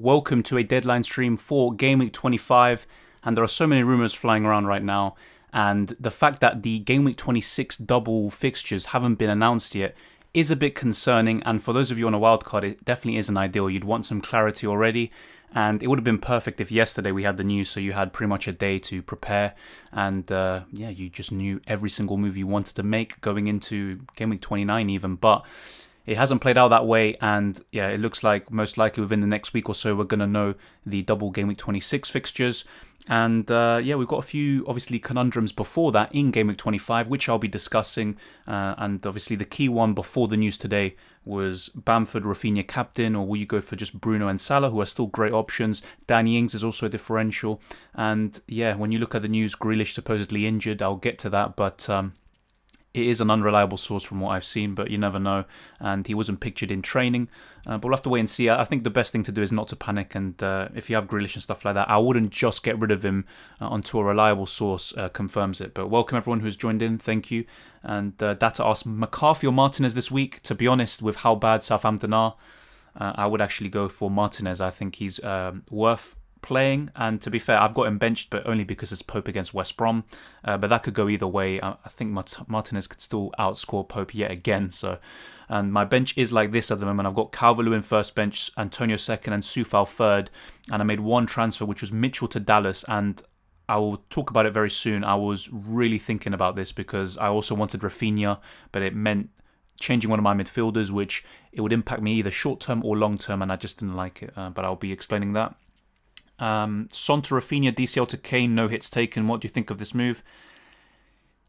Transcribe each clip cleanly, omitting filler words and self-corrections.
welcome to a deadline stream for Gameweek 25, and there are so many rumours flying around right now, and the fact that the Gameweek 26 double fixtures haven't been announced yet is a bit concerning, and for those of you on a wildcard, it definitely isn't ideal. You'd want some clarity already, and it would have been perfect if yesterday we had the news, so you had pretty much a day to prepare, and you just knew every single move you wanted to make going into Gameweek 29 even, but it hasn't played out that way, and yeah, it looks like most likely within the next week or so we're going to know the double Gameweek 26 fixtures. And we've got a few obviously conundrums before that in Gameweek 25, which I'll be discussing. And obviously the key one before the news today was Bamford, Raphinha captain, or will you go for just Bruno and Salah, who are still great options. Danny Ings is also a differential. And yeah, when you look at the news, Grealish supposedly injured. I'll get to that, but it is an unreliable source from what I've seen, but you never know. And he wasn't pictured in training. But we'll have to wait and see. I think the best thing to do is not to panic. And if you have Grealish and stuff like that, I wouldn't just get rid of him until a reliable source confirms it. But welcome everyone who's joined in. Thank you. And Data asked McCarthy or Martinez this week. To be honest, with how bad Southampton are, I would actually go for Martinez. I think he's worth playing, and to be fair, I've got him benched, but only because it's Pope against West Brom, but that could go either way. I think Martinez could still outscore Pope yet again, and my bench is like this at the moment. I've got Calvert-Lewin first bench, Antonio second, and Soufal third, and I made one transfer, which was Mitchell to Dallas, and I will talk about it very soon. I was really thinking about this because I also wanted Raphinha, but it meant changing one of my midfielders, which it would impact me either short term or long term, and I just didn't like it, but I'll be explaining that. Son to Raphinha, DCL to Kane, no hits taken. What do you think of this move?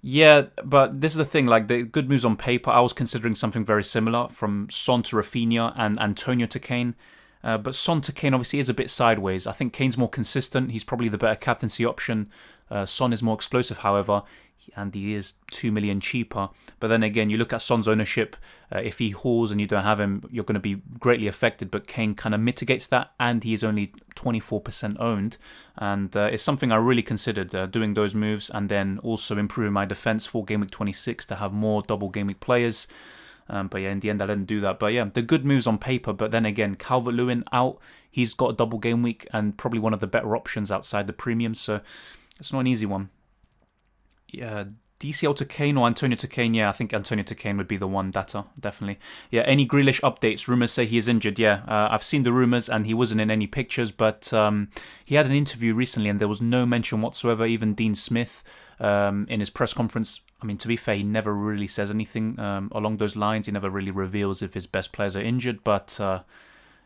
Yeah, but this is the thing, like the good moves on paper, I was considering something very similar from Son to Raphinha and Antonio to Kane. But Son to Kane obviously is a bit sideways. I think Kane's more consistent. He's probably the better captaincy option. Son is more explosive, however, and he is 2 million cheaper. But then again, you look at Son's ownership. If he hauls and you don't have him, you're going to be greatly affected. But Kane kind of mitigates that, and he is only 24% owned. And it's something I really considered doing those moves, and then also improving my defense for Game Week 26 to have more double Game Week players. But yeah, in the end, I didn't do that. But yeah, the good moves on paper. But then again, Calvert-Lewin out. He's got a double game week and probably one of the better options outside the premium. So it's not an easy one. Yeah, DCL to Kane or Antonio to Kane. Yeah, I think Antonio to Kane would be the one. Data, definitely. Yeah, any Grealish updates? Rumours say he is injured. Yeah, I've seen the rumours and he wasn't in any pictures. But he had an interview recently and there was no mention whatsoever. Even Dean Smith in his press conference, I mean, to be fair, he never really says anything along those lines. He never really reveals if his best players are injured. But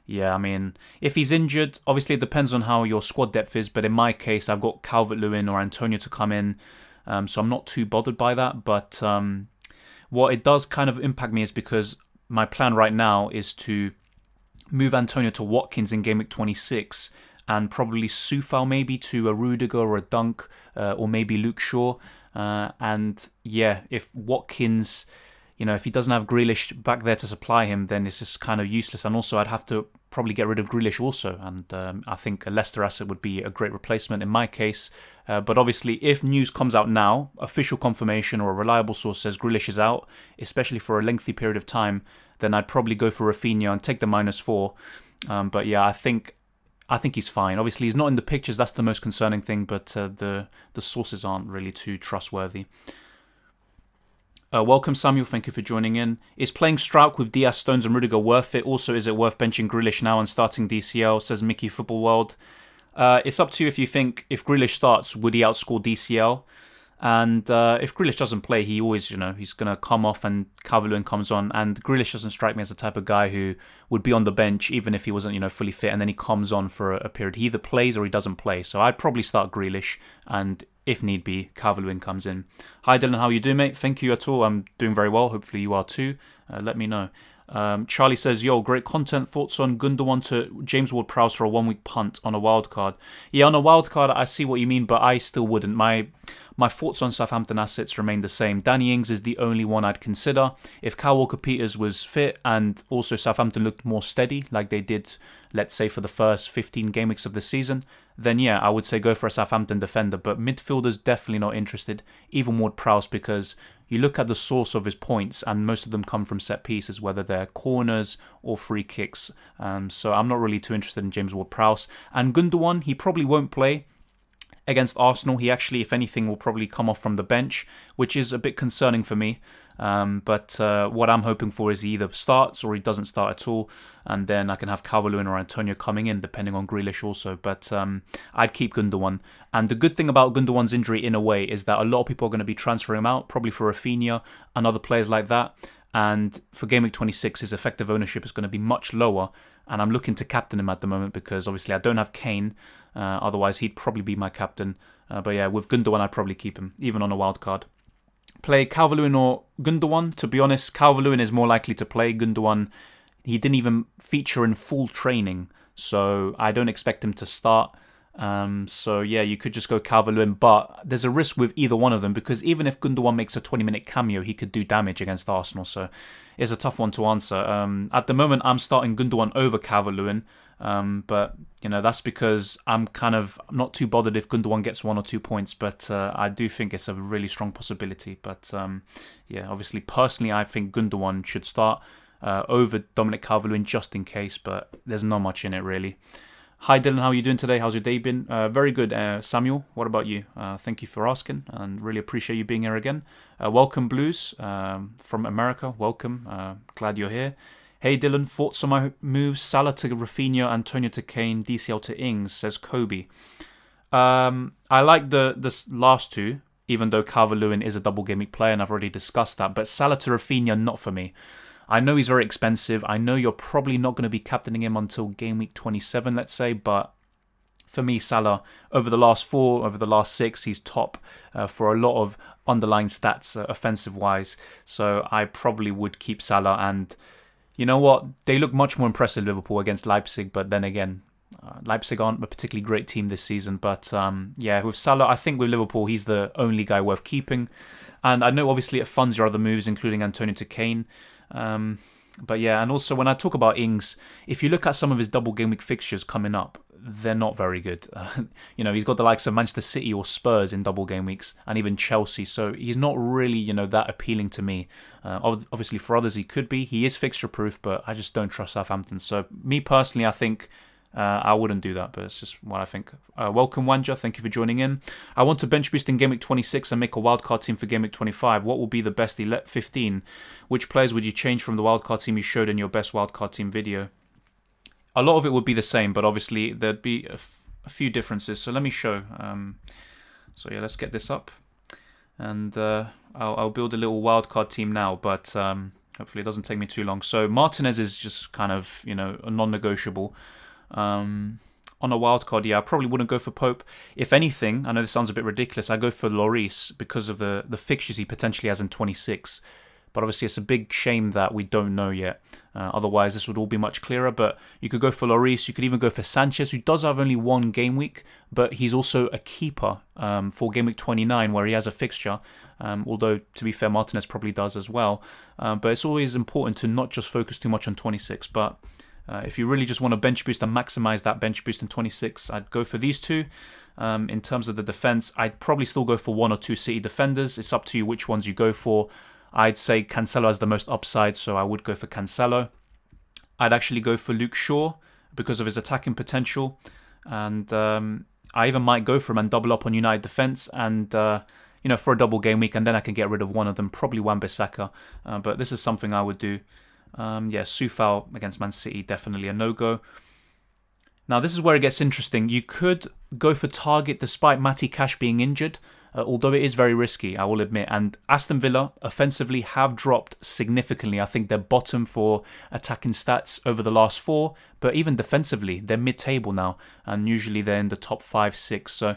yeah, I mean, if he's injured, obviously it depends on how your squad depth is. But in my case, I've got Calvert-Lewin or Antonio to come in. So I'm not too bothered by that. But what it does kind of impact me is because my plan right now is to move Antonio to Watkins in Game Week 26 and probably Soufal maybe to a Rudiger or a Dunk or maybe Luke Shaw. And yeah, if Watkins, if he doesn't have Grealish back there to supply him, then it's just kind of useless. And also I'd have to probably get rid of Grealish also. And I think a Leicester asset would be a great replacement in my case. But obviously, if news comes out now, official confirmation or a reliable source says Grealish is out, especially for a lengthy period of time, then I'd probably go for Raphinha and take the -4. But yeah, I think he's fine. Obviously, he's not in the pictures. That's the most concerning thing. But the sources aren't really too trustworthy. Welcome, Samuel. Thank you for joining in. Is playing Struijk with Diaz, Stones and Rudiger worth it? Also, is it worth benching Grealish now and starting DCL? Says Mickey Football World. It's up to you if you think if Grealish starts, would he outscore DCL? And if Grealish doesn't play, he always, he's going to come off and Calvert-Lewin comes on. And Grealish doesn't strike me as the type of guy who would be on the bench even if he wasn't, fully fit. And then he comes on for a period. He either plays or he doesn't play. So I'd probably start Grealish. And if need be, Calvert-Lewin comes in. Hi, Dylan. How you doing, mate? Thank you at all. I'm doing very well. Hopefully you are too. Let me know. Charlie says, yo, great content. Thoughts on Gundogan to James Ward-Prowse for a 1-week punt on a wild card? Yeah, on a wild card, I see what you mean, but I still wouldn't. My thoughts on Southampton assets remain the same. Danny Ings is the only one I'd consider. If Kyle Walker-Peters was fit and also Southampton looked more steady, like they did, let's say, for the first 15 game weeks of the season, then yeah, I would say go for a Southampton defender. But midfielders, definitely not interested. Even Ward-Prowse, because you look at the source of his points and most of them come from set pieces, whether they're corners or free kicks. So I'm not really too interested in James Ward-Prowse. And Gundogan, he probably won't play against Arsenal. He actually, if anything, will probably come off from the bench, which is a bit concerning for me. But what I'm hoping for is he either starts or he doesn't start at all, and then I can have Calvert-Lewin or Antonio coming in, depending on Grealish also. But I'd keep Gundogan. And the good thing about Gundogan's injury, in a way, is that a lot of people are going to be transferring him out, probably for Raphinha and other players like that. And for Game Week 26, his effective ownership is going to be much lower. And I'm looking to captain him at the moment because obviously I don't have Kane. Otherwise, he'd probably be my captain. But yeah, with Gundogan, I'd probably keep him, even on a wild card. Play Calvert-Lewin or Gundogan. To be honest, Calvert-Lewin is more likely to play. Gundogan, he didn't even feature in full training, so I don't expect him to start. So yeah, you could just go Calvert-Lewin, but there's a risk with either one of them because even if Gundogan makes a 20-minute cameo, he could do damage against Arsenal. So it's a tough one to answer. At the moment, I'm starting Gundogan over Calvert-Lewin. But that's because I'm kind of not too bothered if Gundogan gets 1 or 2 points, but I do think it's a really strong possibility. But yeah, obviously, personally, I think Gundogan should start over Dominic Calvert-Lewin just in case, but there's not much in it really. Hi Dylan, how are you doing today? How's your day been? Very good. Samuel, what about you? Thank you for asking and really appreciate you being here again. Welcome Blues from America. Welcome. Glad you're here. Hey Dylan, thoughts on my moves? Salah to Raphinha, Antonio to Kane, DCL to Ings, says Kobe. I like the last two, even though Calvert-Lewin is a double game week player and I've already discussed that. But Salah to Raphinha, not for me. I know he's very expensive. I know you're probably not going to be captaining him until game week 27, let's say. But for me, Salah, over the last 4, over the last 6, he's top for a lot of underlying stats offensive-wise. So I probably would keep Salah. And you know what? They look much more impressive, Liverpool, against Leipzig. But then again, Leipzig aren't a particularly great team this season. But yeah, with Salah, I think with Liverpool, he's the only guy worth keeping. And I know obviously it funds your other moves, including Antonio to Kane. But yeah, and also when I talk about Ings, if you look at some of his double game week fixtures coming up, they're not very good. He's got the likes of Manchester City or Spurs in double game weeks, and even Chelsea. So he's not really, that appealing to me. Obviously, for others, he could be. He is fixture proof, but I just don't trust Southampton. So me personally, I think I wouldn't do that, but it's just what I think. Welcome, Wanja. Thank you for joining in. I want to bench boost in Game Week 26 and make a wildcard team for Game Week 25. What will be the best 15? Which players would you change from the wildcard team you showed in your best wildcard team video? A lot of it would be the same, but obviously there'd be a few differences. So let me show. So yeah, let's get this up. And I'll build a little wildcard team now, but hopefully it doesn't take me too long. So Martinez is just kind of, a non-negotiable. On a wildcard, yeah, I probably wouldn't go for Pope. If anything, I know this sounds a bit ridiculous, I go for Lloris because of the fixtures he potentially has in 26. But obviously it's a big shame that we don't know yet. Otherwise, this would all be much clearer. But you could go for Lloris. You could even go for Sanchez, who does have only 1 game week, but he's also a keeper for game week 29, where he has a fixture. Although, to be fair, Martinez probably does as well. But it's always important to not just focus too much on 26, but if you really just want to bench boost and maximize that bench boost in 26, I'd go for these two. In terms of the defense, I'd probably still go for 1 or 2 City defenders. It's up to you which ones you go for. I'd say Cancelo has the most upside, so I would go for Cancelo. I'd actually go for Luke Shaw because of his attacking potential. And I even might go for him and double up on United defense and, for a double game week, and then I can get rid of one of them, probably Wan-Bissaka. But this is something I would do. Soufal against Man City, definitely a no-go. Now, this is where it gets interesting. You could go for Target despite Matty Cash being injured, although it is very risky, I will admit. And Aston Villa, offensively, have dropped significantly. I think they're bottom for attacking stats over the last 4, but even defensively, they're mid-table now, and usually they're in the top 5, 6. So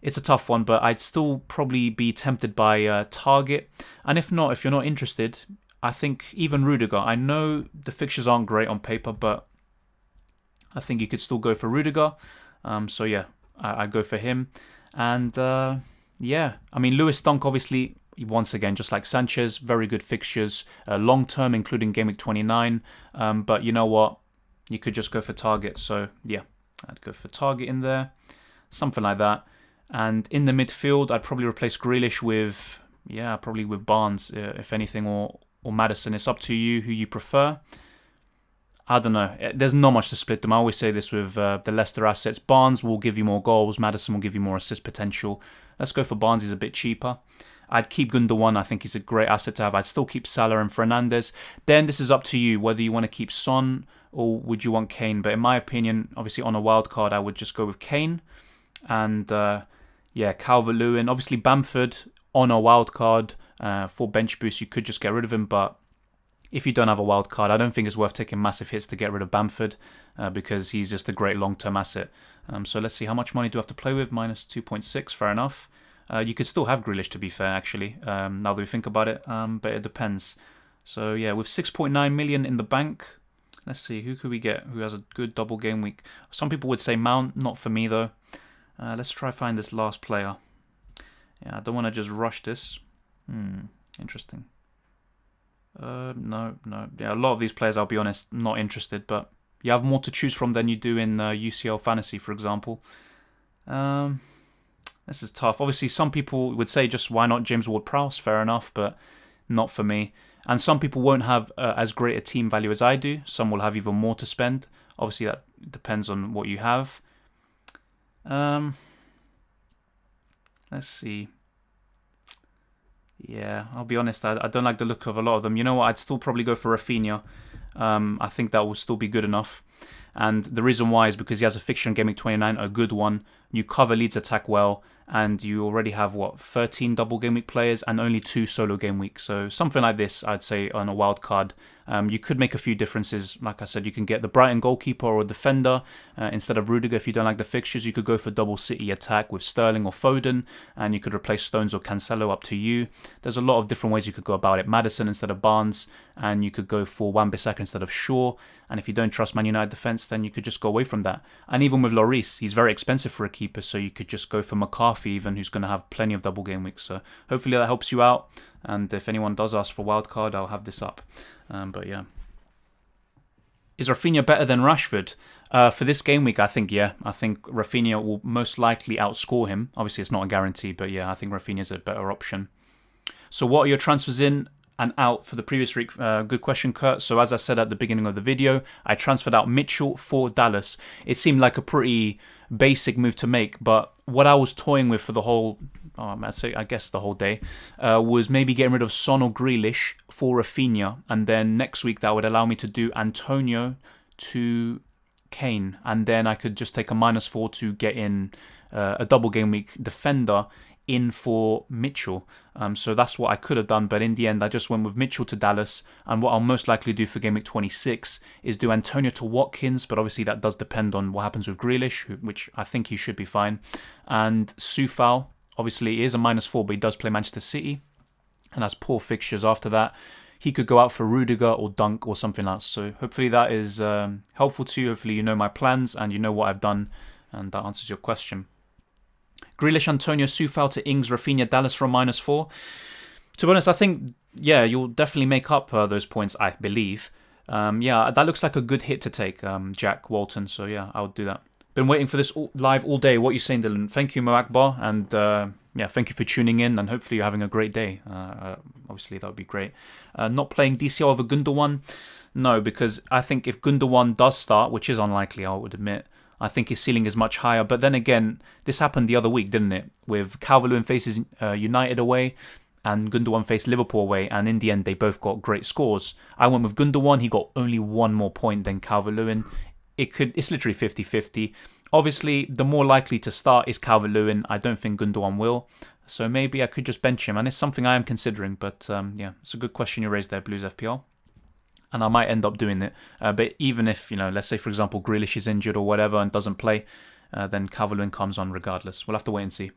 it's a tough one, but I'd still probably be tempted by Target. And if not, if you're not interested, I think even Rudiger. I know the fixtures aren't great on paper, but I think you could still go for Rudiger. So yeah, I'd go for him. And yeah, I mean, Lewis Dunk, obviously, once again, just like Sanchez, very good fixtures, long-term, including Game Week 29. But you know what? You could just go for Target. So yeah, I'd go for Target in there. something like that. And in the midfield, I'd probably replace Grealish with, probably with Barnes, if anything, or Maddison. It's up to you who you prefer. I don't know. There's not much to split them. I always say this with the Leicester assets. Barnes will give you more goals. Maddison will give you more assist potential. Let's go for Barnes. He's a bit cheaper. I'd keep Gundogan. I think he's a great asset to have. I'd still keep Salah and Fernandes. Then this is up to you whether you want to keep Son or would you want Kane. But in my opinion, obviously on a wild card, I would just go with Kane. And Calvert-Lewin. Obviously Bamford on a wild card for bench boost. You could just get rid of him, but if you don't have a wild card, I don't think it's worth taking massive hits to get rid of Bamford because he's just a great long-term asset. So let's see, how much money do I have to play with? Minus 2.6, fair enough. You could still have Grealish, to be fair, actually, now that we think about it, but it depends. So yeah, with 6.9 million in the bank, let's see, who could we get who has a good double game week? Some people would say Mount, not for me though. Let's try find this last player. Yeah, I don't want to just rush this. Interesting. No. Yeah, a lot of these players, I'll be honest, not interested, but you have more to choose from than you do in UCL Fantasy, for example. This is tough. Obviously, some people would say just why not James Ward-Prowse? Fair enough, but not for me. And some people won't have as great a team value as I do. Some will have even more to spend. Obviously, that depends on what you have. Let's see. Yeah, I'll be honest, I don't like the look of a lot of them. You know what, I'd still probably go for Raphinha. I think that will still be good enough. And the reason why is because he has a fixture in Game Week 29, a good one. You cover Leeds attack well, and you already have, 13 double game week players and only 2 solo game weeks. So something like this, I'd say, on a wild card. You could make a few differences. Like I said, you can get the Brighton goalkeeper or defender instead of Rudiger. If you don't like the fixtures, you could go for double City attack with Sterling or Foden, and you could replace Stones or Cancelo, up to you. There's a lot of different ways you could go about it. Maddison instead of Barnes, and you could go for Wan-Bissaka instead of Shaw. And if you don't trust Man United defence, then you could just go away from that. And even with Lloris, he's very expensive for a keeper, so you could just go for McCarthy even, who's going to have plenty of double game weeks. So hopefully that helps you out. And if anyone does ask for wildcard, I'll have this up. But yeah. Is Raphinha better than Rashford? For this game week, I think, yeah. I think Raphinha will most likely outscore him. Obviously, it's not a guarantee, but yeah, I think Raphinha is a better option. So what are your transfers in and out for the previous week? Good question, Kurt. So as I said at the beginning of the video, I transferred out Mitchell for Dallas. It seemed like a pretty basic move to make, but what I was toying with for the whole, I guess the whole day, was maybe getting rid of Son or Grealish for Raphinha, and then next week that would allow me to do Antonio to Kane, and then I could just take a -4 to get in a double game week defender in for Mitchell. So that's what I could have done, but in the end I just went with Mitchell to Dallas, and what I'll most likely do for Game Week 26 is do Antonio to Watkins, but obviously that does depend on what happens with Grealish, which I think he should be fine. And Soufal, obviously he is a -4, but he does play Manchester City, and has poor fixtures after that. He could go out for Rudiger or Dunk or something else. So hopefully that is helpful to you. Hopefully you know my plans and you know what I've done, and that answers your question. Grealish, Antonio, Soufal to Ings, Raphinha, Dallas for a -4. To be honest, I think, yeah, you'll definitely make up those points, I believe. Yeah, that looks like a good hit to take, Jack Walton. So yeah, I would do that. Been waiting for this live all day. What are you saying, Dylan? Thank you, Mo Akbar, and yeah, thank you for tuning in, and hopefully you're having a great day. Obviously, that would be great. Not playing DCL over Gundogan? No, because I think if Gundogan does start, which is unlikely, I would admit, I think his ceiling is much higher. But then again, this happened the other week, didn't it? With Calvert-Lewin faces United away and Gundogan faced Liverpool away, and in the end they both got great scores. I went with Gundogan. He got only 1 more point than Calvert-Lewin. It's literally 50-50. Obviously, the more likely to start is Calvert-Lewin. I don't think Gundogan will. So maybe I could just bench him, and it's something I am considering. But yeah, it's a good question you raised there, Blues FPL. And I might end up doing it. But even if, let's say, for example, Grealish is injured or whatever and doesn't play, then Calvert-Lewin comes on regardless. We'll have to wait and see.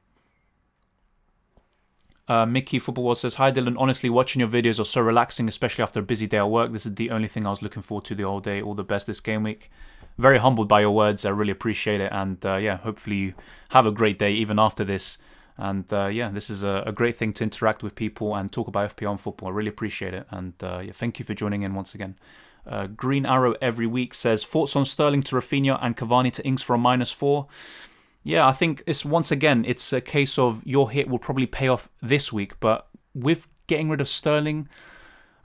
Mickey Football World says, "Hi Dylan, honestly watching your videos are so relaxing, especially after a busy day at work. This is the only thing I was looking forward to the whole day. All the best this game week." Very humbled by your words. I really appreciate it. And yeah, hopefully you have a great day even after this. And yeah, this is a great thing to interact with people and talk about FPL and football. I really appreciate it. And yeah, thank you for joining in once again. Green Arrow every week says, "Thoughts on Sterling to Raphinha and Cavani to Ings for a -4? Yeah, I think it's once again, it's a case of your hit will probably pay off this week, but with getting rid of Sterling,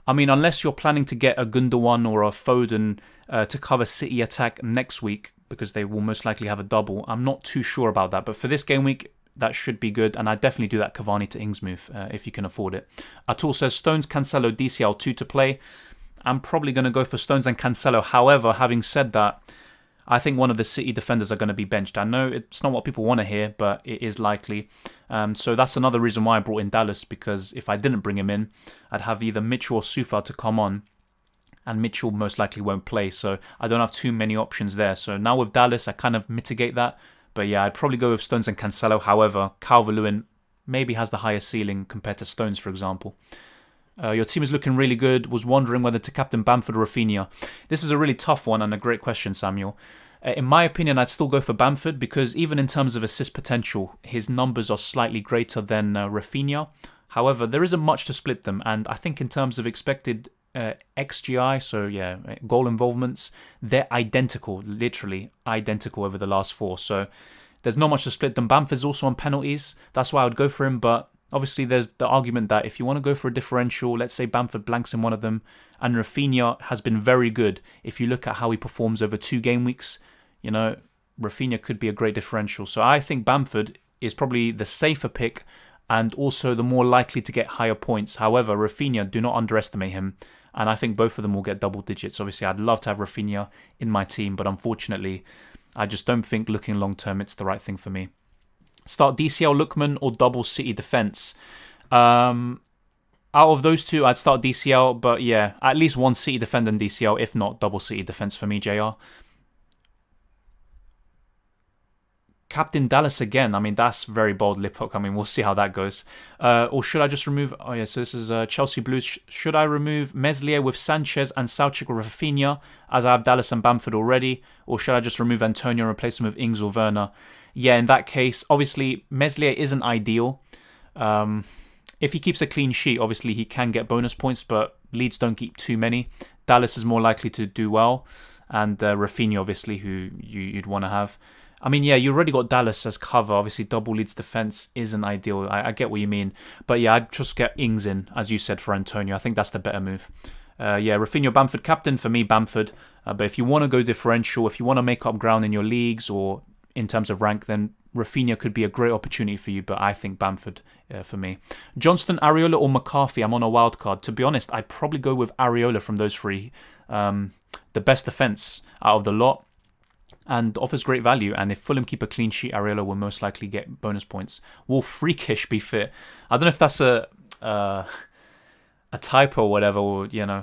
I mean, unless you're planning to get a Gundogan or a Foden to cover City attack next week, because they will most likely have a double, I'm not too sure about that. But for this game week, that should be good, and I definitely do that Cavani to Ings move if you can afford it. Atul says Stones, Cancelo, DCL 2 to play. I'm probably going to go for Stones and Cancelo. However, having said that, I think one of the City defenders are going to be benched. I know it's not what people want to hear, but it is likely. So that's another reason why I brought in Dallas, because if I didn't bring him in, I'd have either Mitchell or Sufa to come on, and Mitchell most likely won't play. So I don't have too many options there. So now with Dallas, I kind of mitigate that. But yeah, I'd probably go with Stones and Cancelo. However, Calvert-Lewin maybe has the higher ceiling compared to Stones, for example. Your team is looking really good. Was wondering whether to captain Bamford or Raphinha. This is a really tough one and a great question, Samuel. In my opinion, I'd still go for Bamford because even in terms of assist potential, his numbers are slightly greater than Raphinha. However, there isn't much to split them, and I think in terms of expected XGI, so yeah, goal involvements, they're identical, literally identical over the last four. So there's not much to split them. Bamford's also on penalties. That's why I would go for him, but obviously, there's the argument that if you want to go for a differential, let's say Bamford blanks in one of them, and Raphinha has been very good. If you look at how he performs over 2 game weeks, you know, Raphinha could be a great differential. So I think Bamford is probably the safer pick and also the more likely to get higher points. However, Raphinha, do not underestimate him. And I think both of them will get double digits. Obviously, I'd love to have Raphinha in my team, but unfortunately, I just don't think looking long term, it's the right thing for me. Start DCL Lookman or double City defense. Out of those two, I'd start DCL, but yeah, at least one City defender in DCL, if not double City defense for me, JR. Captain Dallas again. I mean, that's very bold lip hook. I mean, we'll see how that goes. Or should I just remove... Oh, yeah, so this is Chelsea Blues. Should I remove Meslier with Sanchez and Soucek with Raphinha, as I have Dallas and Bamford already? Or should I just remove Antonio and replace him with Ings or Werner? Yeah, in that case, obviously, Meslier isn't ideal. If he keeps a clean sheet, obviously, he can get bonus points, but Leeds don't keep too many. Dallas is more likely to do well. And Raphinha, obviously, who you'd want to have. I mean, yeah, you already got Dallas as cover. Obviously, double Leeds defense isn't ideal. I get what you mean. But yeah, I'd just get Ings in, as you said, for Antonio. I think that's the better move. Yeah, Raphinha, Bamford, captain for me, Bamford. But if you want to go differential, if you want to make up ground in your leagues or in terms of rank, then Raphinha could be a great opportunity for you. But I think Bamford for me. Johnston, Areola or McCarthy? I'm on a wild card. To be honest, I'd probably go with Areola from those three. The best defense out of the lot. And offers great value. And if Fulham keep a clean sheet, Areola will most likely get bonus points. Will Freakish be fit? I don't know if that's a typo or whatever, or you know,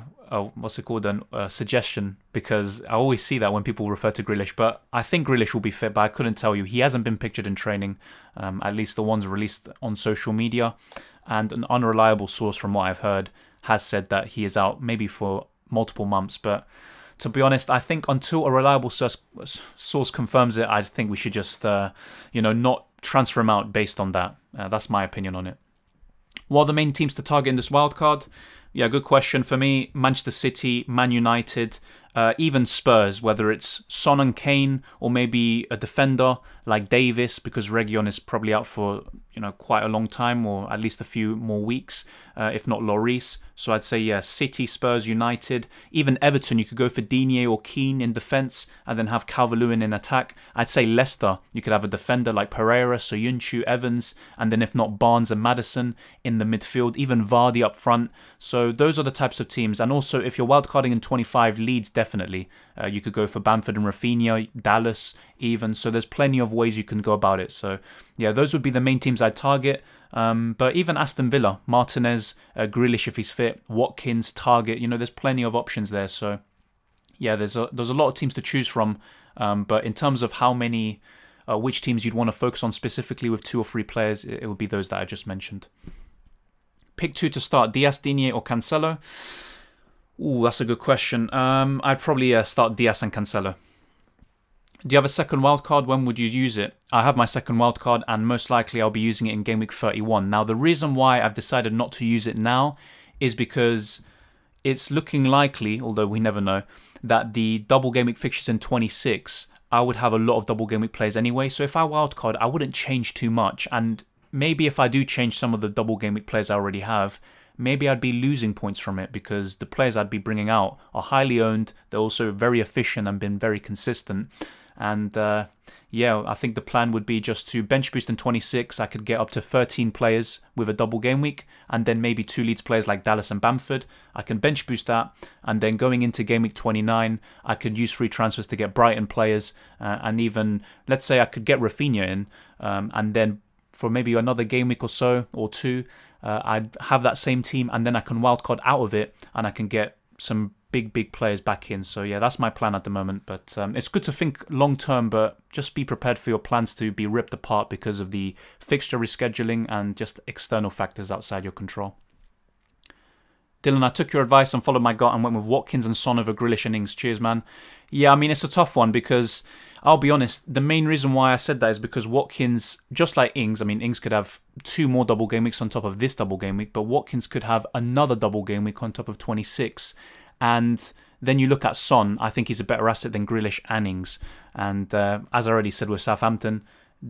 what's it called? A suggestion, because I always see that when people refer to Grealish. But I think Grealish will be fit, but I couldn't tell you. He hasn't been pictured in training, at least the ones released on social media. And an unreliable source, from what I've heard, has said that he is out maybe for multiple months, but. To be honest, I think until a reliable source confirms it, I think we should just, not transfer him out based on that. That's my opinion on it. What are the main teams to target in this wildcard? Yeah, good question. For me, Manchester City, Man United, even Spurs, whether it's Son and Kane or maybe a defender like Davis, because Reguilon is probably out for quite a long time, or at least a few more weeks, if not Lloris. So I'd say, yeah, City, Spurs, United. Even Everton, you could go for Digne or Keane in defence and then have Calvert-Lewin in attack. I'd say Leicester, you could have a defender like Pereira, Soyuncu, Evans, and then if not, Barnes and Maddison in the midfield, even Vardy up front. So those are the types of teams. And also, if you're wildcarding in 25, Leeds definitely. You could go for Bamford and Raphinha, Dallas even. So there's plenty of ways you can go about it. So yeah, those would be the main teams I'd target. But even Aston Villa, Martinez, Grealish if he's fit, Watkins, Target, there's plenty of options there. So yeah, there's a lot of teams to choose from. But in terms of how many, which teams you'd want to focus on specifically with 2 or 3 players, it would be those that I just mentioned. Pick 2 to start, Diaz, Digne or Cancelo? Ooh, that's a good question. I'd probably start Diaz and Cancelo. Do you have a second wildcard? When would you use it? I have my second wildcard, and most likely I'll be using it in Game Week 31. Now, the reason why I've decided not to use it now is because it's looking likely, although we never know, that the double Game Week fixtures in 26 I would have a lot of double game week players anyway. So if I wildcard, I wouldn't change too much. And maybe if I do change some of the double game week players I already have, maybe I'd be losing points from it because the players I'd be bringing out are highly owned. They're also very efficient and been very consistent. And yeah, I think the plan would be just to bench boost in 26. I could get up to 13 players with a double game week, and then maybe 2 Leeds players like Dallas and Bamford. I can bench boost that, and then going into game week 29, I could use free transfers to get Brighton players, and even, let's say I could get Raphinha in, and then for maybe another game week or so, or 2, I'd have that same team, and then I can wildcard out of it, and I can get some big players back in. So yeah, that's my plan at the moment. But it's good to think long term, but just be prepared for your plans to be ripped apart because of the fixture rescheduling and just external factors outside your control. Dylan, I took your advice and followed my gut and went with Watkins and Son over Grealish and Ings. Cheers, man. Yeah, I mean, it's a tough one because I'll be honest, the main reason why I said that is because Watkins, just like Ings, I mean, Ings could have 2 more double game weeks on top of this double game week, but Watkins could have another double game week on top of 26. And then you look at Son, I think he's a better asset than Grealish and Ings. And as I already said with Southampton,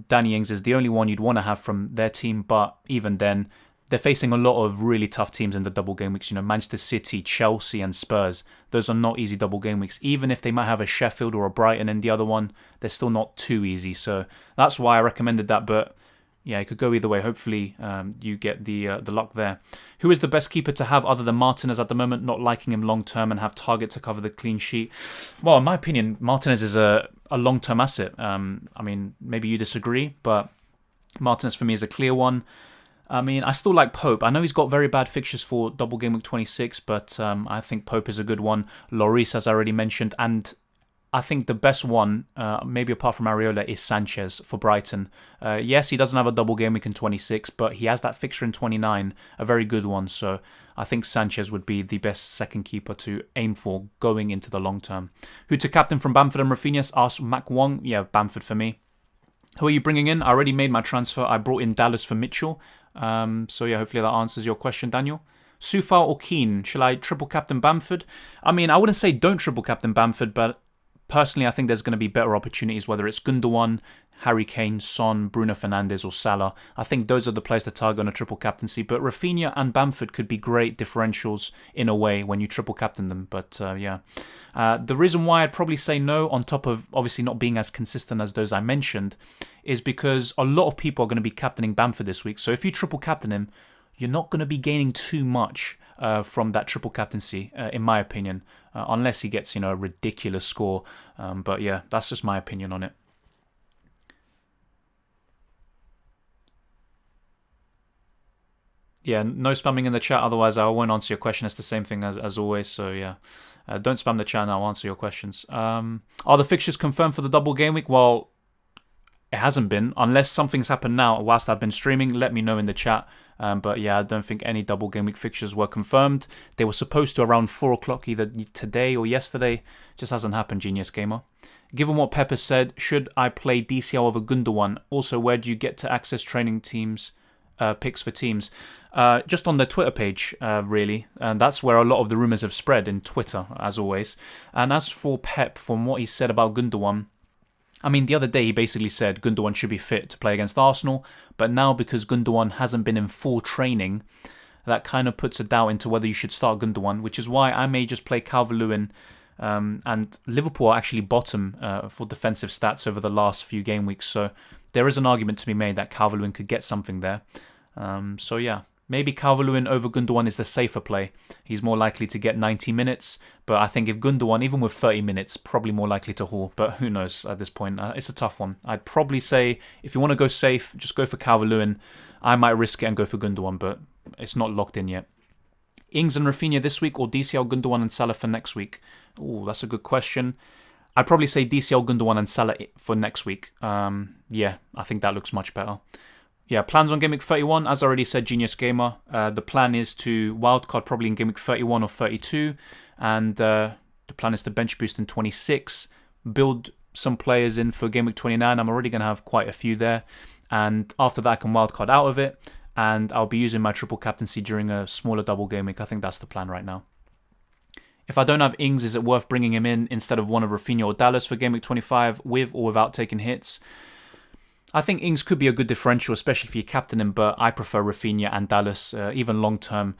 Danny Ings is the only one you'd want to have from their team. But even then, they're facing a lot of really tough teams in the double game weeks. You know, Manchester City, Chelsea and Spurs. Those are not easy double game weeks. Even if they might have a Sheffield or a Brighton in the other one, they're still not too easy. So that's why I recommended that. But yeah, it could go either way. Hopefully you get the luck there. Who is the best keeper to have other than Martinez at the moment? Not liking him long term and have target to cover the clean sheet. Well, in my opinion, Martinez is a long term asset. I mean, maybe you disagree, but Martinez for me is a clear one. I mean, I still like Pope. I know he's got very bad fixtures for double game week 26, but I think Pope is a good one. Lloris, as I already mentioned, and I think the best one, maybe apart from Areola, is Sanchez for Brighton. Yes, he doesn't have a double game week in 26, but he has that fixture in 29, a very good one. So I think Sanchez would be the best second keeper to aim for going into the long term. Who to captain from Bamford and Raphinha? Asked Mac Wong. Yeah, Bamford for me. Who are you bringing in? I already made my transfer. I brought in Dallas for Mitchell. So yeah, hopefully that answers your question, Daniel. Sufal or Keane? Shall I triple captain Bamford? I mean, I wouldn't say don't triple captain Bamford, but personally, I think there's going to be better opportunities, whether it's Gundogan, Harry Kane, Son, Bruno Fernandes or Salah. I think those are the players to target on a triple captaincy. But Raphinha and Bamford could be great differentials in a way when you triple captain them. But yeah, the reason why I'd probably say no, on top of obviously not being as consistent as those I mentioned, is because a lot of people are going to be captaining Bamford this week. So if you triple captain him, you're not going to be gaining too much from that triple captaincy, in my opinion, unless he gets, a ridiculous score. But yeah, that's just my opinion on it. Yeah, no spamming in the chat, otherwise I won't answer your question. It's the same thing as always, so yeah. Don't spam the chat and I'll answer your questions. Are the fixtures confirmed for the double game week? Well, it hasn't been, unless something's happened now whilst I've been streaming. Let me know in the chat. But yeah, I don't think any double game week fixtures were confirmed. They were supposed to around 4 o'clock either today or yesterday. Just hasn't happened, Genius Gamer. Given what Pepper said, should I play DCL over Gundogan? Also, where do you get to access training teams, picks for teams? Just on the Twitter page, really. And that's where a lot of the rumours have spread, in Twitter, as always. And as for Pep, from what he said about Gundogan, I mean, the other day he basically said Gundogan should be fit to play against Arsenal, but now because Gundogan hasn't been in full training, that kind of puts a doubt into whether you should start Gundogan, which is why I may just play Calvert-Lewin. And Liverpool are actually bottom for defensive stats over the last few game weeks, so there is an argument to be made that Calvert-Lewin could get something there. So yeah, maybe Calvert-Lewin over Gundogan is the safer play. He's more likely to get 90 minutes, but I think if Gundogan, even with 30 minutes, probably more likely to haul. But who knows at this point? It's a tough one. I'd probably say if you want to go safe, just go for Calvert-Lewin. I might risk it and go for Gundogan, but it's not locked in yet. Ings and Raphinha this week, or DCL, Gundogan and Salah for next week? Oh, that's a good question. I'd probably say DCL, Gundogan and Salah for next week. Yeah, I think that looks much better. Yeah, plans on Game Week 31, as I already said, Genius Gamer. The plan is to wildcard probably in Game Week 31 or 32. And the plan is to bench boost in 26. Build some players in for Game Week 29. I'm already going to have quite a few there. And after that, I can wildcard out of it. And I'll be using my triple captaincy during a smaller double game week. I think that's the plan right now. If I don't have Ings, is it worth bringing him in instead of one of Raphinha or Dallas for Game Week 25 with or without taking hits? I think Ings could be a good differential, especially if you captain him, but I prefer Raphinha and Dallas, even long term.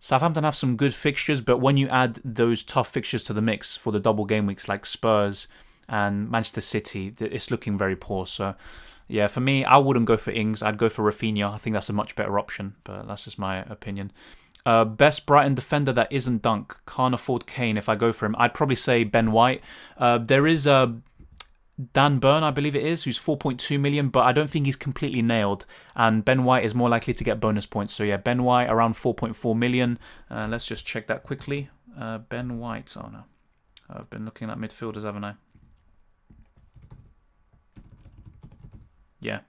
Southampton have some good fixtures, but when you add those tough fixtures to the mix for the double game weeks like Spurs and Manchester City, it's looking very poor. So, yeah, for me, I wouldn't go for Ings. I'd go for Raphinha. I think that's a much better option, but that's just my opinion. Best Brighton defender that isn't Dunk. Can't afford Kane if I go for him. I'd probably say Ben White. There is Dan Burn, I believe it is, who's 4.2 million, but I don't think he's completely nailed. And Ben White is more likely to get bonus points. So yeah, Ben White around 4.4 million. Let's just check that quickly. Ben White. Oh no. I've been looking at midfielders, haven't I? Yeah.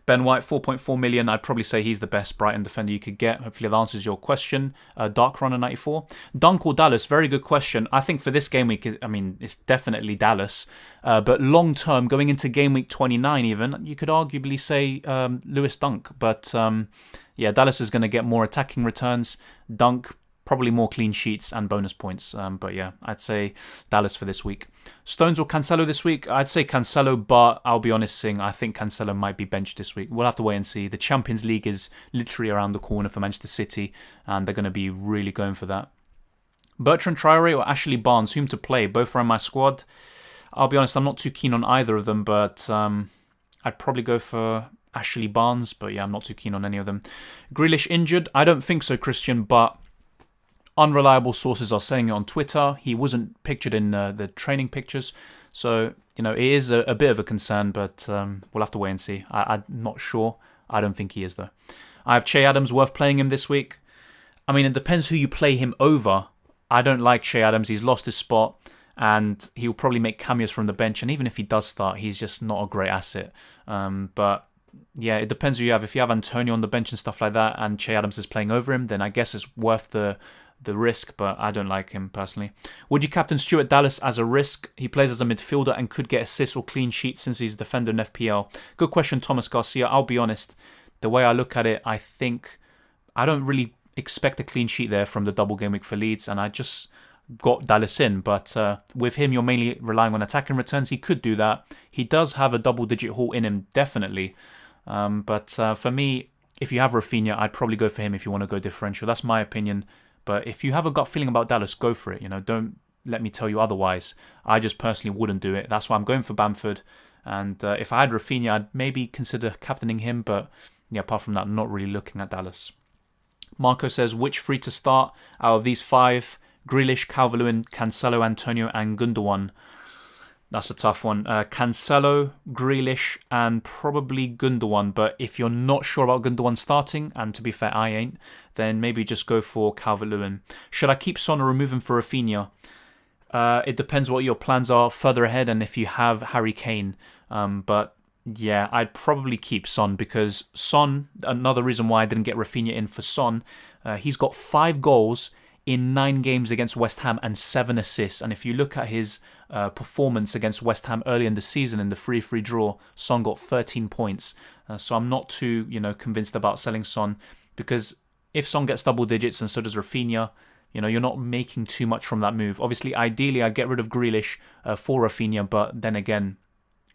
Ben White, 4.4 million. I'd probably say he's the best Brighton defender you could get. Hopefully that answers your question. Dark Runner 94. Dunk or Dallas? Very good question. I think for this game week, I mean, it's definitely Dallas. But long term, going into game week 29 even, you could arguably say Lewis Dunk. But yeah, Dallas is going to get more attacking returns. Dunk, probably more clean sheets and bonus points. But yeah, I'd say Dallas for this week. Stones or Cancelo this week? I'd say Cancelo, but I'll be honest saying I think Cancelo might be benched this week. We'll have to wait and see. The Champions League is literally around the corner for Manchester City, and they're going to be really going for that. Bertrand Traore or Ashley Barnes? Whom to play? Both are in my squad. I'll be honest, I'm not too keen on either of them, but I'd probably go for Ashley Barnes, but yeah, I'm not too keen on any of them. Grealish injured? I don't think so, Christian, but unreliable sources are saying it on Twitter. He wasn't pictured in the training pictures. So, you know, it is a bit of a concern, but we'll have to wait and see. I'm not sure. I don't think he is, though. I have Che Adams, worth playing him this week. I mean, it depends who you play him over. I don't like Che Adams. He's lost his spot, and he'll probably make cameos from the bench. And even if he does start, he's just not a great asset. But yeah, it depends who you have. If you have Antonio on the bench and stuff like that, and Che Adams is playing over him, then I guess it's worth the risk, but I don't like him personally. Would you captain Stuart Dallas as a risk? He plays as a midfielder and could get assists or clean sheets since he's a defender in FPL. Good question, Thomas Garcia. I'll be honest, the way I look at it, I think I don't really expect a clean sheet there from the double game week for Leeds, and I just got Dallas in, but with him you're mainly relying on attacking returns. He could do that. He does have a double-digit haul in him, definitely. But for me, if you have Raphinha, I'd probably go for him if you want to go differential. That's my opinion. But if you have a gut feeling about Dallas, go for it. You know, don't let me tell you otherwise. I just personally wouldn't do it. That's why I'm going for Bamford. And if I had Raphinha, I'd maybe consider captaining him. But yeah, apart from that, I'm not really looking at Dallas. Marco says, which three to start out of these five? Grealish, Calvert-Lewin, Cancelo, Antonio, and Gundogan. That's a tough one. Cancelo, Grealish, and probably Gundogan. But if you're not sure about Gundogan starting, and to be fair, I ain't, then maybe just go for Calvert-Lewin. Should I keep Son or remove him for Raphinha? It depends what your plans are further ahead and if you have Harry Kane. But yeah, I'd probably keep Son because Son, another reason why I didn't get Raphinha in for Son, he's got 5 goals in 9 games against West Ham and 7 assists. And if you look at his performance against West Ham early in the season in the 3-3 draw, Son got 13 points. So I'm not too, convinced about selling Son because if Son gets double digits and so does Raphinha, you're not making too much from that move. Obviously, ideally, I'd get rid of Grealish for Raphinha, but then again,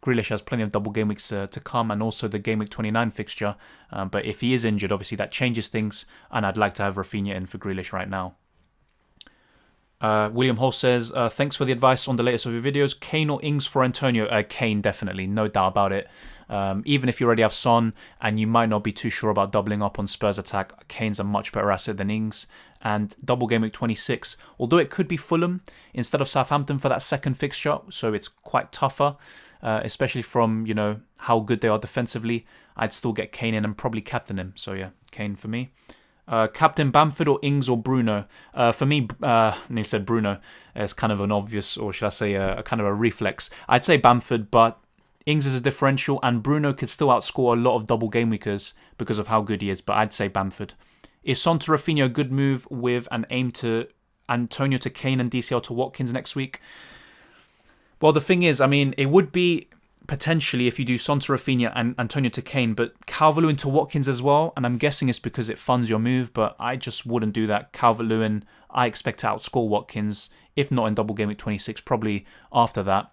Grealish has plenty of double game weeks to come and also the game week 29 fixture. But if he is injured, obviously that changes things, and I'd like to have Raphinha in for Grealish right now. William Hall says, thanks for the advice on the latest of your videos. Kane or Ings for Antonio? Kane, definitely. No doubt about it. Even if you already have Son and you might not be too sure about doubling up on Spurs attack, Kane's a much better asset than Ings. And double game week 26, although it could be Fulham instead of Southampton for that second fixture, so it's quite tougher, especially from, how good they are defensively, I'd still get Kane in and probably captain him. So yeah, Kane for me. Captain Bamford or Ings or Bruno? For me, Neil said Bruno. It's kind of an obvious, or should I say, a kind of a reflex. I'd say Bamford, but Ings is a differential, and Bruno could still outscore a lot of double game weekers because of how good he is. But I'd say Bamford. Is Son to Raphinha a good move with an aim to Antonio to Kane and DCL to Watkins next week? Well, the thing is, it would be potentially if you do Son to Raphinha and Antonio to Kane, but Calvert-Lewin to Watkins as well, and I'm guessing it's because it funds your move, but I just wouldn't do that. Calvert-Lewin, I expect to outscore Watkins, if not in double game week 26, probably after that.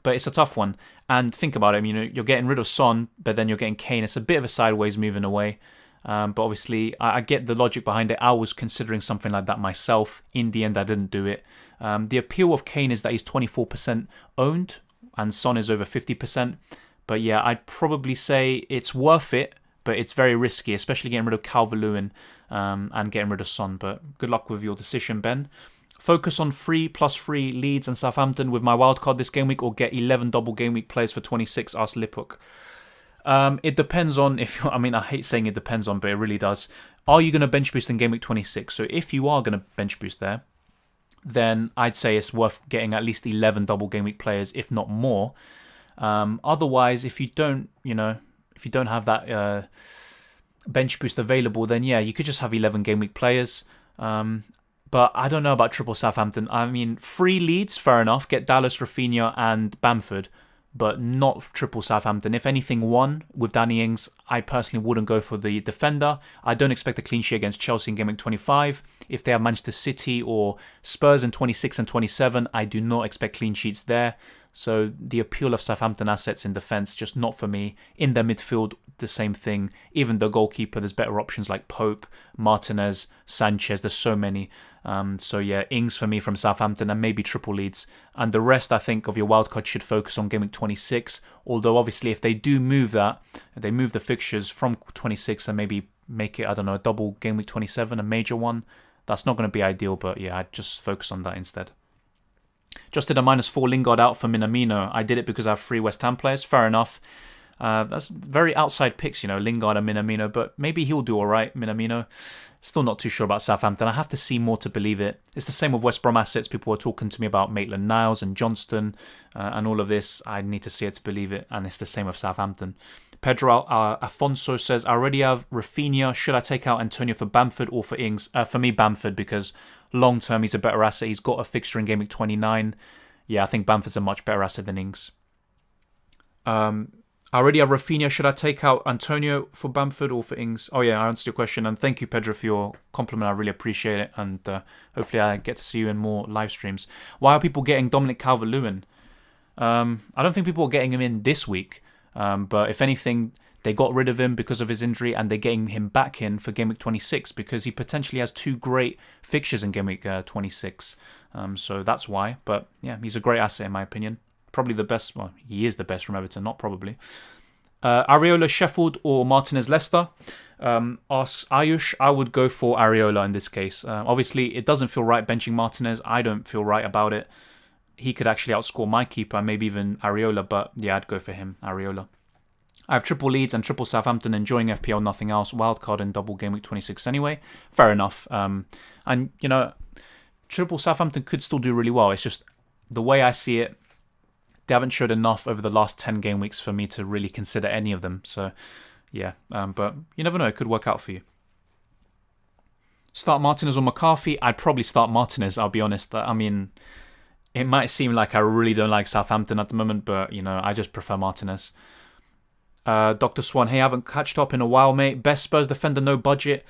But it's a tough one. And think about it, you're getting rid of Son, but then you're getting Kane. It's a bit of a sideways move in a way. But obviously, I get the logic behind it. I was considering something like that myself. In the end, I didn't do it. The appeal of Kane is that he's 24% owned, and Son is over 50%. But yeah, I'd probably say it's worth it, but it's very risky, especially getting rid of Calvert-Lewin and getting rid of Son. But good luck with your decision, Ben. Focus on 3+3 Leeds and Southampton with my wildcard this game week, or get 11 double game week players for 26, asked Lipuk. It depends on I hate saying it depends on, but it really does. Are you going to bench boost in game week 26? So if you are going to bench boost there, then I'd say it's worth getting at least 11 double game week players, if not more. Otherwise, if you don't have that bench boost available, then yeah, you could just have 11 game week players. But I don't know about triple Southampton. I mean, 3 Leeds, fair enough. Get Dallas, Raphinha and Bamford, but not triple Southampton. If anything, 1 with Danny Ings. I personally wouldn't go for the defender. I don't expect a clean sheet against Chelsea in game week 25. If they have Manchester City or Spurs in 26 and 27, I do not expect clean sheets there. So the appeal of Southampton assets in defence, just not for me. In their midfield, the same thing. Even the goalkeeper, there's better options like Pope, Martinez, Sanchez. There's so many. So yeah, Ings for me from Southampton and maybe triple Leeds. And the rest, I think, of your wildcard should focus on game week 26. Although obviously if they do move that, they move the fixtures from 26 and maybe make it, I don't know, a double game week 27, a major one. That's not going to be ideal, but yeah, I'd just focus on that instead. Just did a -4 Lingard out for Minamino. I did it because I have 3 West Ham players. Fair enough. That's very outside picks, Lingard and Minamino, but maybe he'll do all right, Minamino. Still not too sure about Southampton. I have to see more to believe it. It's the same with West Brom assets. People were talking to me about Maitland-Niles and Johnston and all of this. I need to see it to believe it, and it's the same with Southampton. Pedro Afonso says, I already have Raphinha. Should I take out Antonio for Bamford or for Ings? For me, Bamford, because long term he's a better asset. He's got a fixture in game week 29. Yeah, I think Bamford's a much better asset than Ings. I already have Raphinha. Should I take out Antonio for Bamford or for Ings? Oh yeah, I answered your question. And thank you, Pedro, for your compliment. I really appreciate it. And hopefully I get to see you in more live streams. Why are people getting Dominic Calvert-Lewin? I don't think people are getting him in this week. But if anything, they got rid of him because of his injury, and they're getting him back in for game week 26 because he potentially has 2 great fixtures in game week 26. So that's why. But yeah, he's a great asset in my opinion. Probably the best. Well, he is the best from Everton, not probably. Areola Sheffield or Martinez Leicester? Asks Ayush. I would go for Areola in this case. Obviously, it doesn't feel right benching Martinez. I don't feel right about it. He could actually outscore my keeper, maybe even Areola, but yeah, I'd go for him, Areola. I have triple Leeds and triple Southampton, enjoying FPL, nothing else. Wildcard and double game week 26 anyway. Fair enough. And, triple Southampton could still do really well. It's just the way I see it, they haven't showed enough over the last 10 game weeks for me to really consider any of them. So, yeah. But you never know. It could work out for you. Start Martinez or McCarthy? I'd probably start Martinez, I'll be honest. I mean, it might seem like I really don't like Southampton at the moment, but, I just prefer Martinez. Dr. Swan, hey, I haven't catched up in a while, mate. Best Spurs defender, no budget.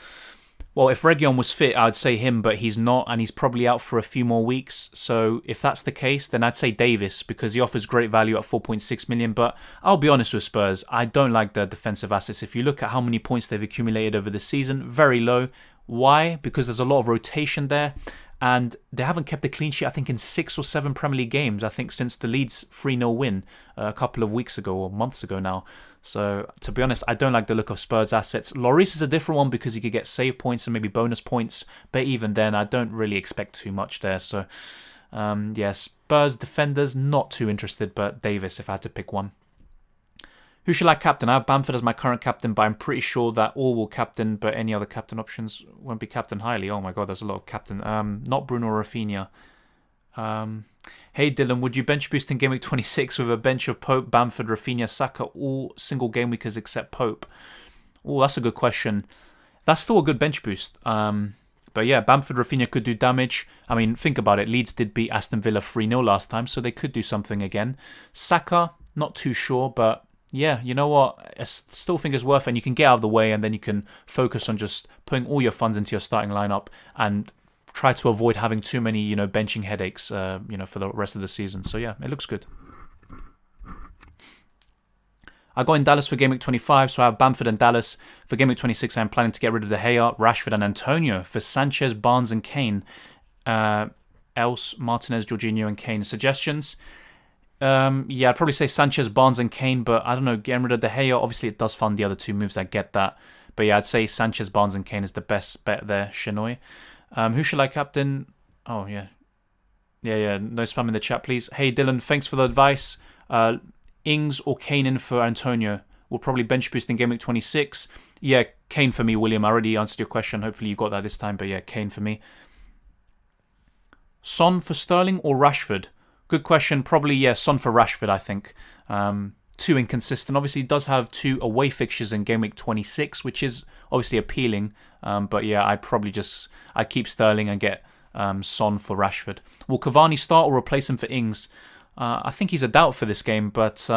Well, if Reguilon was fit, I'd say him, but he's not, and he's probably out for a few more weeks. So if that's the case, then I'd say Davis, because he offers great value at 4.6 million. But I'll be honest with Spurs, I don't like their defensive assets. If you look at how many points they've accumulated over the season, very low. Why? Because there's a lot of rotation there. And they haven't kept a clean sheet, I think, in 6 or 7 Premier League games, I think, since the Leeds 3-0 win a couple of weeks ago or months ago now. So, to be honest, I don't like the look of Spurs' assets. Lloris is a different one because he could get save points and maybe bonus points. But even then, I don't really expect too much there. So, yeah, Spurs defenders, not too interested, but Davis if I had to pick one. Who should I captain? I have Bamford as my current captain, but I'm pretty sure that all will captain, but any other captain options won't be captain highly. Oh my god, there's a lot of captain. Not Bruno or Raphinha. Hey Dylan, would you bench boost in game week 26 with a bench of Pope, Bamford, Raphinha, Saka, all single game weekers except Pope? Oh, that's a good question. That's still a good bench boost. But yeah, Bamford, Raphinha could do damage. I mean, think about it. Leeds did beat Aston Villa 3-0 last time, so they could do something again. Saka, Not too sure, but yeah, you know what? I still think it's worth it, and you can get out of the way, and then you can focus on just putting all your funds into your starting lineup and try to avoid having too many, benching headaches, for the rest of the season. So yeah, it looks good. I got in Dallas for Game Week 25, so I have Bamford and Dallas. For Game Week 26, I'm planning to get rid of De Gea, Rashford and Antonio for Sanchez, Barnes and Kane. Else, Martinez, Jorginho and Kane. Suggestions? I'd probably say Sanchez, Barnes and Kane, but I don't know, getting rid of De Gea, obviously it does fund the other two moves, I get that. But yeah, I'd say Sanchez, Barnes and Kane is the best bet there, Shinoy. Who should I captain? Oh, yeah. Yeah, no spam in the chat, please. Hey, Dylan, thanks for the advice. Ings or Kane in for Antonio. We'll probably bench boost in Game Week 26. Yeah, Kane for me, William. I already answered your question. Hopefully you got that this time, but yeah, Kane for me. Son for Sterling or Rashford? Good question. Probably, yeah, Son for Rashford, I think. Too inconsistent. Obviously, he does have 2 away fixtures in Game Week 26, which is obviously appealing. But yeah, I'd keep Sterling and get Son for Rashford. Will Cavani start or replace him for Ings? I think he's a doubt for this game, but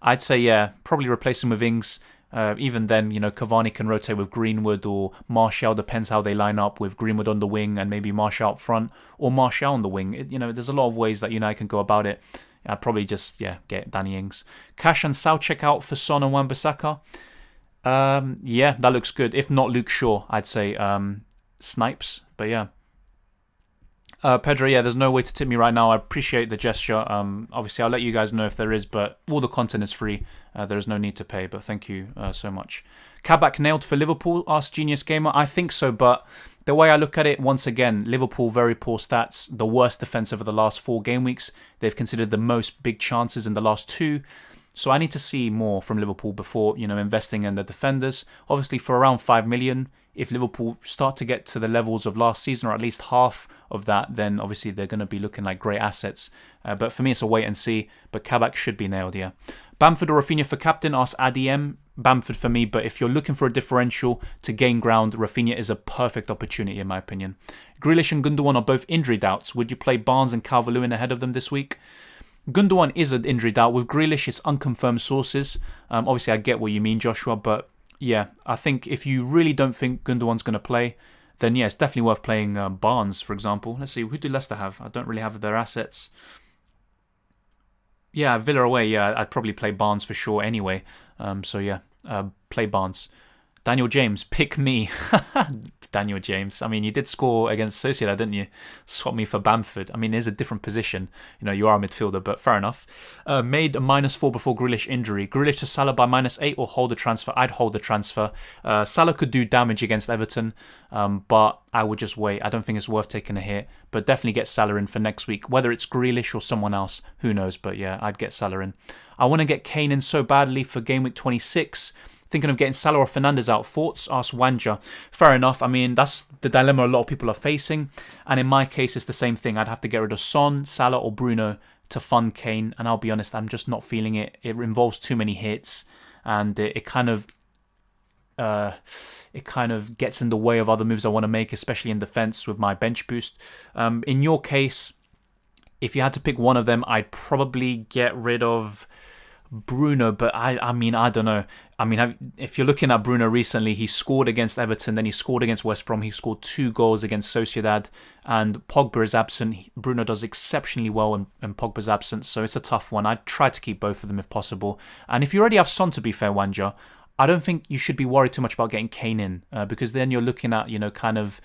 I'd say, yeah, probably replace him with Ings. Even then, Cavani can rotate with Greenwood or Martial, depends how they line up, with Greenwood on the wing and maybe Martial up front, or Martial on the wing. There's a lot of ways that United can go about it. I'd probably just, get Danny Ings. Cash and Sal check out for Son and Wan-Bissaka. Yeah, that looks good. If not Luke Shaw, I'd say Snipes, but yeah. Pedro, yeah, there's no way to tip me right now. I appreciate the gesture. Obviously, I'll let you guys know if there is, but all the content is free. There is no need to pay, but thank you so much. Kabak nailed for Liverpool, asked Genius Gamer. I think so, but the way I look at it, once again, Liverpool, very poor stats, the worst defense over the last 4 game weeks. They've considered the most big chances in the last 2. So I need to see more from Liverpool before, investing in the defenders. Obviously, for around 5 million, if Liverpool start to get to the levels of last season, or at least half of that, then obviously they're going to be looking like great assets. But for me, it's a wait and see. But Kabak should be nailed, yeah. Bamford or Raphinha for captain, asks ADM. Bamford for me, but if you're looking for a differential to gain ground, Raphinha is a perfect opportunity in my opinion. Grealish and Gundogan are both injury doubts. Would you play Barnes and Calvert-Lewin ahead of them this week? Gundogan is an injury doubt. With Grealish, it's unconfirmed sources. Obviously, I get what you mean, Joshua, but yeah, I think if you really don't think Gundogan's going to play, then yeah, it's definitely worth playing Barnes, for example. Let's see, who do Leicester have? I don't really have their assets. Yeah, Villa away, yeah, I'd probably play Barnes for sure anyway. So yeah, play Barnes. Daniel James, pick me. Daniel James. I mean, you did score against Sociedad, didn't you? Swap me for Bamford. I mean, it's a different position. You are a midfielder, but fair enough. Made a -4 before Grealish injury. Grealish to Salah by -8 or hold the transfer? I'd hold the transfer. Salah could do damage against Everton, but I would just wait. I don't think it's worth taking a hit, but definitely get Salah in for next week. Whether it's Grealish or someone else, who knows? But yeah, I'd get Salah in. I want to get Kane in so badly for Game Week 26. Thinking of getting Salah or Fernandes out. Thoughts? Asked Wanja. Fair enough. I mean, that's the dilemma a lot of people are facing. And in my case, it's the same thing. I'd have to get rid of Son, Salah or Bruno to fund Kane. And I'll be honest, I'm just not feeling it. It involves too many hits. And it kind of gets in the way of other moves I want to make, especially in defense with my bench boost. In your case, if you had to pick one of them, I'd probably get rid of Bruno, but I mean, I don't know. I mean, if you're looking at Bruno recently, he scored against Everton, then he scored against West Brom, he scored 2 goals against Sociedad, and Pogba is absent. Bruno does exceptionally well in Pogba's absence, so it's a tough one. I'd try to keep both of them if possible. And if you already have Son, to be fair, Wanja, I don't think you should be worried too much about getting Kane in, because then you're looking at, kind of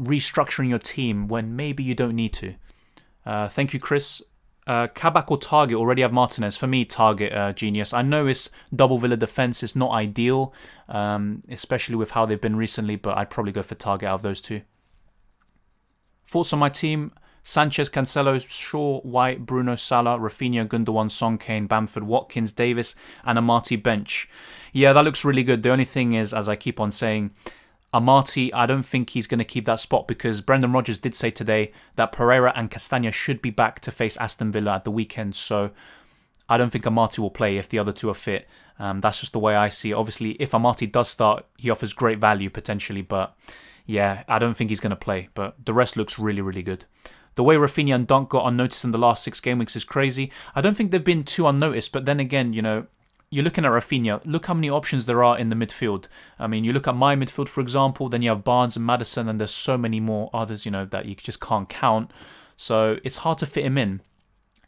restructuring your team when maybe you don't need to. Thank you, Chris. Kabak or Target? Already have Martinez. For me, Target, Genius. I know it's double Villa defense. It's not ideal, especially with how they've been recently, but I'd probably go for Target out of those two. Thoughts on my team? Sanchez, Cancelo, Shaw, White, Bruno, Salah, Raphinha, Gundogan, Son, Kane, Bamford, Watkins, Davis, and Amati bench. Yeah, that looks really good. The only thing is, as I keep on saying, Amati, I don't think he's going to keep that spot because Brendan Rodgers did say today that Pereira and Castagna should be back to face Aston Villa at the weekend. So I don't think Amati will play if the other two are fit. That's just the way I see it. Obviously, if Amati does start, he offers great value potentially. But yeah, I don't think he's going to play. But the rest looks really, really good. The way Raphinha and Dunk got unnoticed in the last 6 game weeks is crazy. I don't think they've been too unnoticed, but then again, you're looking at Raphinha. Look how many options there are in the midfield. I mean, you look at my midfield, for example, then you have Barnes and Maddison, and there's so many more others, that you just can't count. So it's hard to fit him in.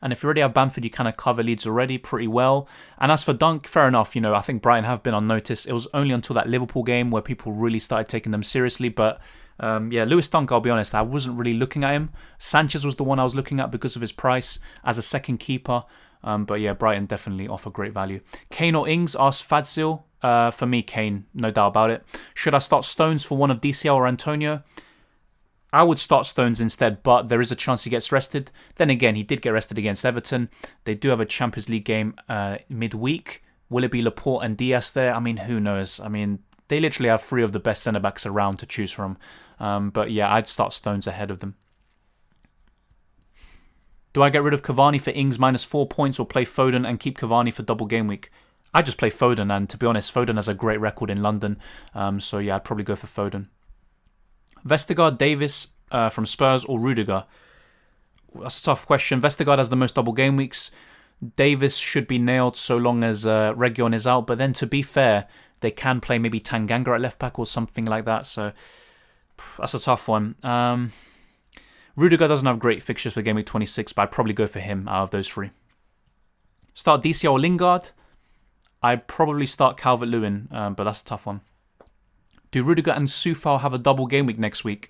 And if you already have Bamford, you kind of cover Leeds already pretty well. And as for Dunk, fair enough. I think Brighton have been unnoticed. It was only until that Liverpool game where people really started taking them seriously. But Lewis Dunk, I'll be honest, I wasn't really looking at him. Sanchez was the one I was looking at because of his price as a second keeper. But yeah, Brighton definitely offer great value. Kane or Ings, asks Fadzil. For me, Kane, no doubt about it. Should I start Stones for one of DCL or Antonio? I would start Stones instead, but there is a chance he gets rested. Then again, he did get rested against Everton. They do have a Champions League game midweek. Will it be Laporte and Diaz there? I mean, who knows? I mean, they literally have 3 of the best centre-backs around to choose from. But yeah, I'd start Stones ahead of them. Do I get rid of Cavani for Ings minus 4 points or play Foden and keep Cavani for double game week? I just play Foden, and to be honest, Foden has a great record in London. So yeah, I'd probably go for Foden. Vestergaard, Davis from Spurs or Rudiger? That's a tough question. Vestergaard has the most double game weeks. Davis should be nailed so long as Reguilon is out. But then to be fair, they can play maybe Tanganga at left back or something like that. So that's a tough one. Rudiger doesn't have great fixtures for Game Week 26, but I'd probably go for him out of those 3. Start DCL or Lingard? I'd probably start Calvert-Lewin, but that's a tough one. Do Rudiger and Soufal have a double game week next week?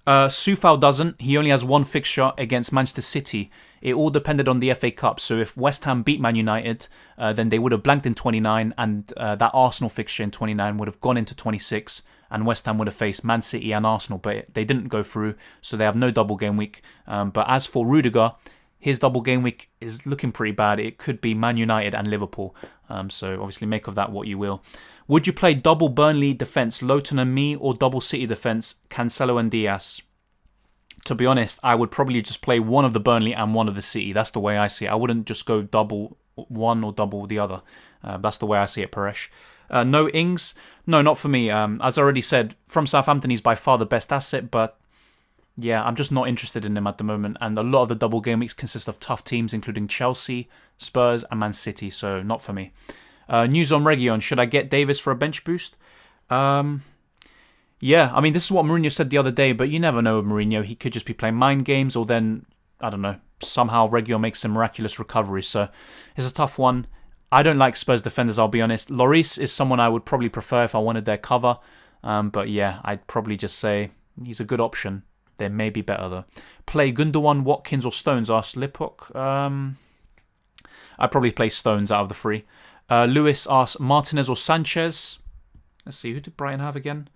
Soufal doesn't. He only has 1 fixture against Manchester City. It all depended on the FA Cup. So if West Ham beat Man United, then they would have blanked in 29, and that Arsenal fixture in 29 would have gone into 26, and West Ham would have faced Man City and Arsenal, but they didn't go through, so they have no double game week. But as for Rudiger, his double game week is looking pretty bad. It could be Man United and Liverpool. So obviously make of that what you will. Would you play double Burnley defence, Lowton and me, or double City defence, Cancelo and Diaz? To be honest, I would probably just play one of the Burnley and one of the City. That's the way I see it. I wouldn't just go double one or double the other. That's the way I see it, Paresh. No Ings? No, not for me. As I already said, from Southampton, he's by far the best asset, but yeah, I'm just not interested in him at the moment. And a lot of the double game weeks consist of tough teams, including Chelsea, Spurs, and Man City, so not for me. News on Reguilon. Should I get Davis for a bench boost? Yeah, I mean, this is what Mourinho said the other day, but you never know with Mourinho. He could just be playing mind games, or then, I don't know, somehow Reguilon makes a miraculous recovery. So it's a tough one. I don't like Spurs defenders, I'll be honest. Lloris is someone I would probably prefer if I wanted their cover. But yeah, I'd probably just say he's a good option. There may be better, though. Play Gundogan, Watkins, or Stones, asks Lipok. I'd probably play Stones out of the 3. Lewis asks Martinez or Sanchez. Let's see, who did Brighton have again?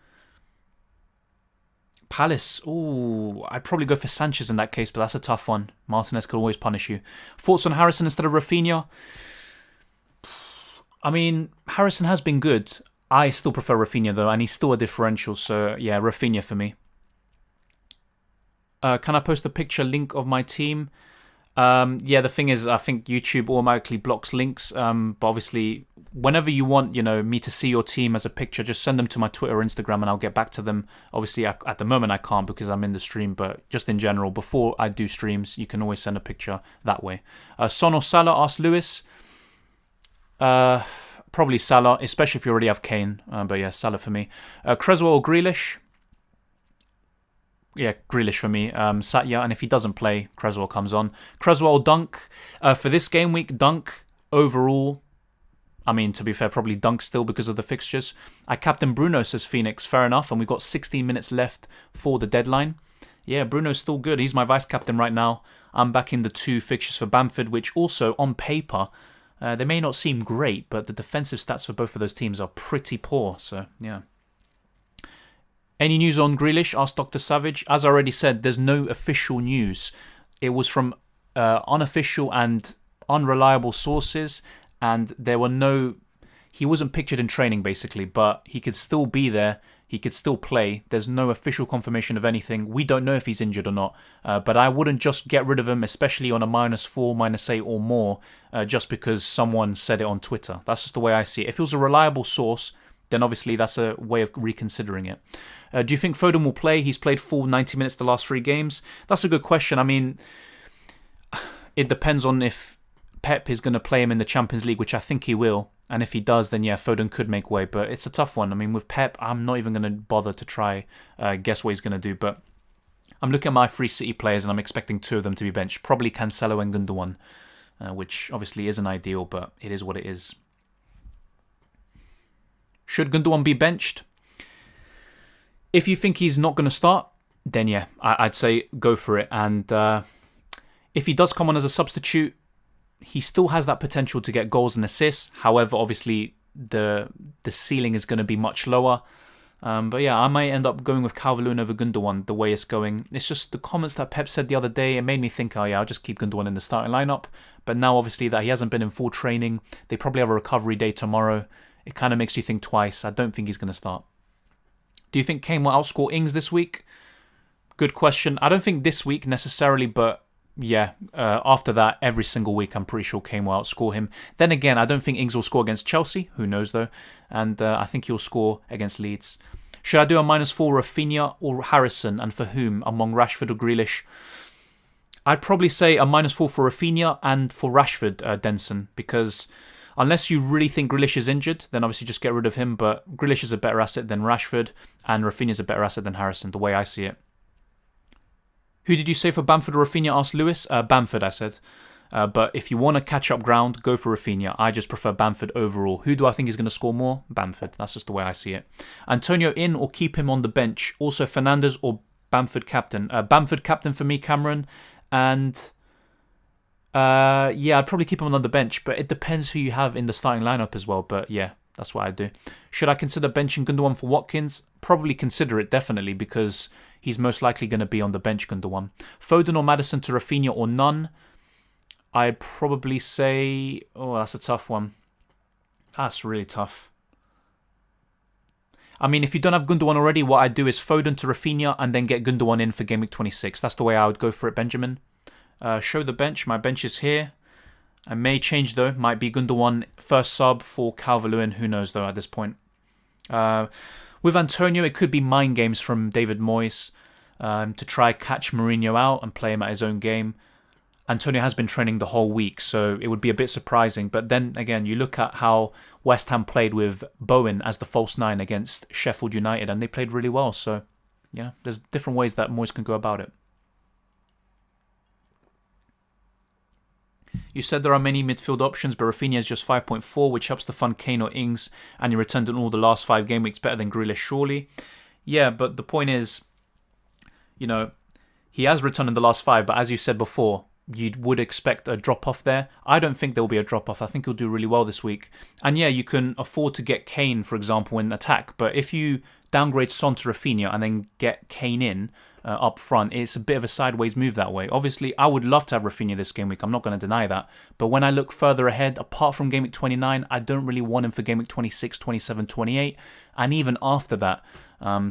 Palace. Ooh, I'd probably go for Sanchez in that case, but that's a tough one. Martinez could always punish you. Thoughts on Harrison instead of Raphinha? I mean, Harrison has been good. I still prefer Raphinha though, and he's still a differential, so yeah, Raphinha for me. Can I post a picture link of my team? Yeah, the thing is, I think YouTube automatically blocks links, but obviously, whenever you want, me to see your team as a picture, just send them to my Twitter or Instagram and I'll get back to them. Obviously, at the moment I can't because I'm in the stream, but just in general, before I do streams, you can always send a picture that way. Son or Salah, asked Lewis. Probably Salah, especially if you already have Kane, but yeah, Salah for me. Creswell or Grealish? Yeah, Grealish for me. Satya, and if he doesn't play, Creswell comes on. Creswell, Dunk. For this game week, Dunk overall. I mean, to be fair, probably Dunk still because of the fixtures. I captain Bruno, says Phoenix. Fair enough, and we've got 16 minutes left for the deadline. Yeah, Bruno's still good. He's my vice captain right now. I'm back in the 2 fixtures for Bamford, which also, on paper, they may not seem great, but the defensive stats for both of those teams are pretty poor. So, yeah. Any news on Grealish? Asked Dr. Savage. As I already said, there's no official news. It was from unofficial and unreliable sources, and there were no... He wasn't pictured in training, basically, but he could still be there. He could still play. There's no official confirmation of anything. We don't know if he's injured or not, but I wouldn't just get rid of him, especially on a -4, -8 or more, just because someone said it on Twitter. That's just the way I see it. If it was a reliable source, then obviously that's a way of reconsidering it. Do you think Foden will play? He's played full 90 minutes the last 3 games. That's a good question. I mean, it depends on if Pep is going to play him in the Champions League, which I think he will. And if he does, then yeah, Foden could make way. But it's a tough one. I mean, with Pep, I'm not even going to bother to try guess what he's going to do. But I'm looking at my 3 City players and I'm expecting 2 of them to be benched. Probably Cancelo and Gundogan, which obviously isn't ideal, but it is what it is. Should Gundogan be benched? If you think he's not going to start, then yeah, I'd say go for it. And if he does come on as a substitute, he still has that potential to get goals and assists. However, obviously, the ceiling is going to be much lower. But yeah, I might end up going with Calvert-Lewin over Gundogan the way it's going. It's just the comments that Pep said the other day. It made me think, oh yeah, I'll just keep Gundogan in the starting lineup. But now, obviously, that he hasn't been in full training, they probably have a recovery day tomorrow. It kind of makes you think twice. I don't think he's going to start. Do you think Kane will outscore Ings this week? Good question. I don't think this week necessarily, but yeah, after that, every single week, I'm pretty sure Kane will outscore him. Then again, I don't think Ings will score against Chelsea. Who knows, though? And I think he'll score against Leeds. Should I do a -4 Raphinha or Harrison, and for whom, among Rashford or Grealish? I'd probably say a -4 for Raphinha and for Rashford, Denson, because unless you really think Grealish is injured, then obviously just get rid of him. But Grealish is a better asset than Rashford, and Raphinha is a better asset than Harrison, the way I see it. Who did you say for Bamford or Raphinha? Asked Lewis. Bamford, I said. But if you want to catch up ground, go for Raphinha. I just prefer Bamford overall. Who do I think is going to score more? Bamford. That's just the way I see it. Antonio in or keep him on the bench? Also Fernandes or Bamford captain? Bamford captain for me, Cameron. And yeah, I'd probably keep him on the bench. But it depends who you have in the starting lineup as well. But yeah, that's what I do. Should I consider benching Gundogan for Watkins? Probably consider it, definitely, because he's most likely going to be on the bench, Gundogan. Foden or Maddison to Raphinha or none? I'd probably say... Oh, that's a tough one. That's really tough. I mean, if you don't have Gundogan already, what I'd do is Foden to Raphinha and then get Gundogan in for Gameweek 26. That's the way I would go for it, Benjamin. Show the bench. My bench is here. I may change, though. Might be Gundogan first sub for Calvert-Lewin. Who knows, though, at this point. With Antonio, it could be mind games from David Moyes to try catch Mourinho out and play him at his own game. Antonio has been training the whole week, so it would be a bit surprising. But then again, you look at how West Ham played with Bowen as the false 9 against Sheffield United, and they played really well. So, yeah, there's different ways that Moyes can go about it. You said there are many midfield options, but Raphinha is just 5.4, which helps to fund Kane or Ings, and he returned in all the last 5 game weeks better than Grealish, surely. Yeah, but the point is, you know, he has returned in the last 5, but as you said before, you would expect a drop-off there. I don't think there will be a drop-off. I think he'll do really well this week. And yeah, you can afford to get Kane, for example, in attack, but if you downgrade Son to Raphinha and then get Kane in up front, it's a bit of a sideways move that way. Obviously, I would love to have Raphinha this game week. I'm not going to deny that. But when I look further ahead, apart from Game Week 29, I don't really want him for Game Week 26, 27, 28, and even after that.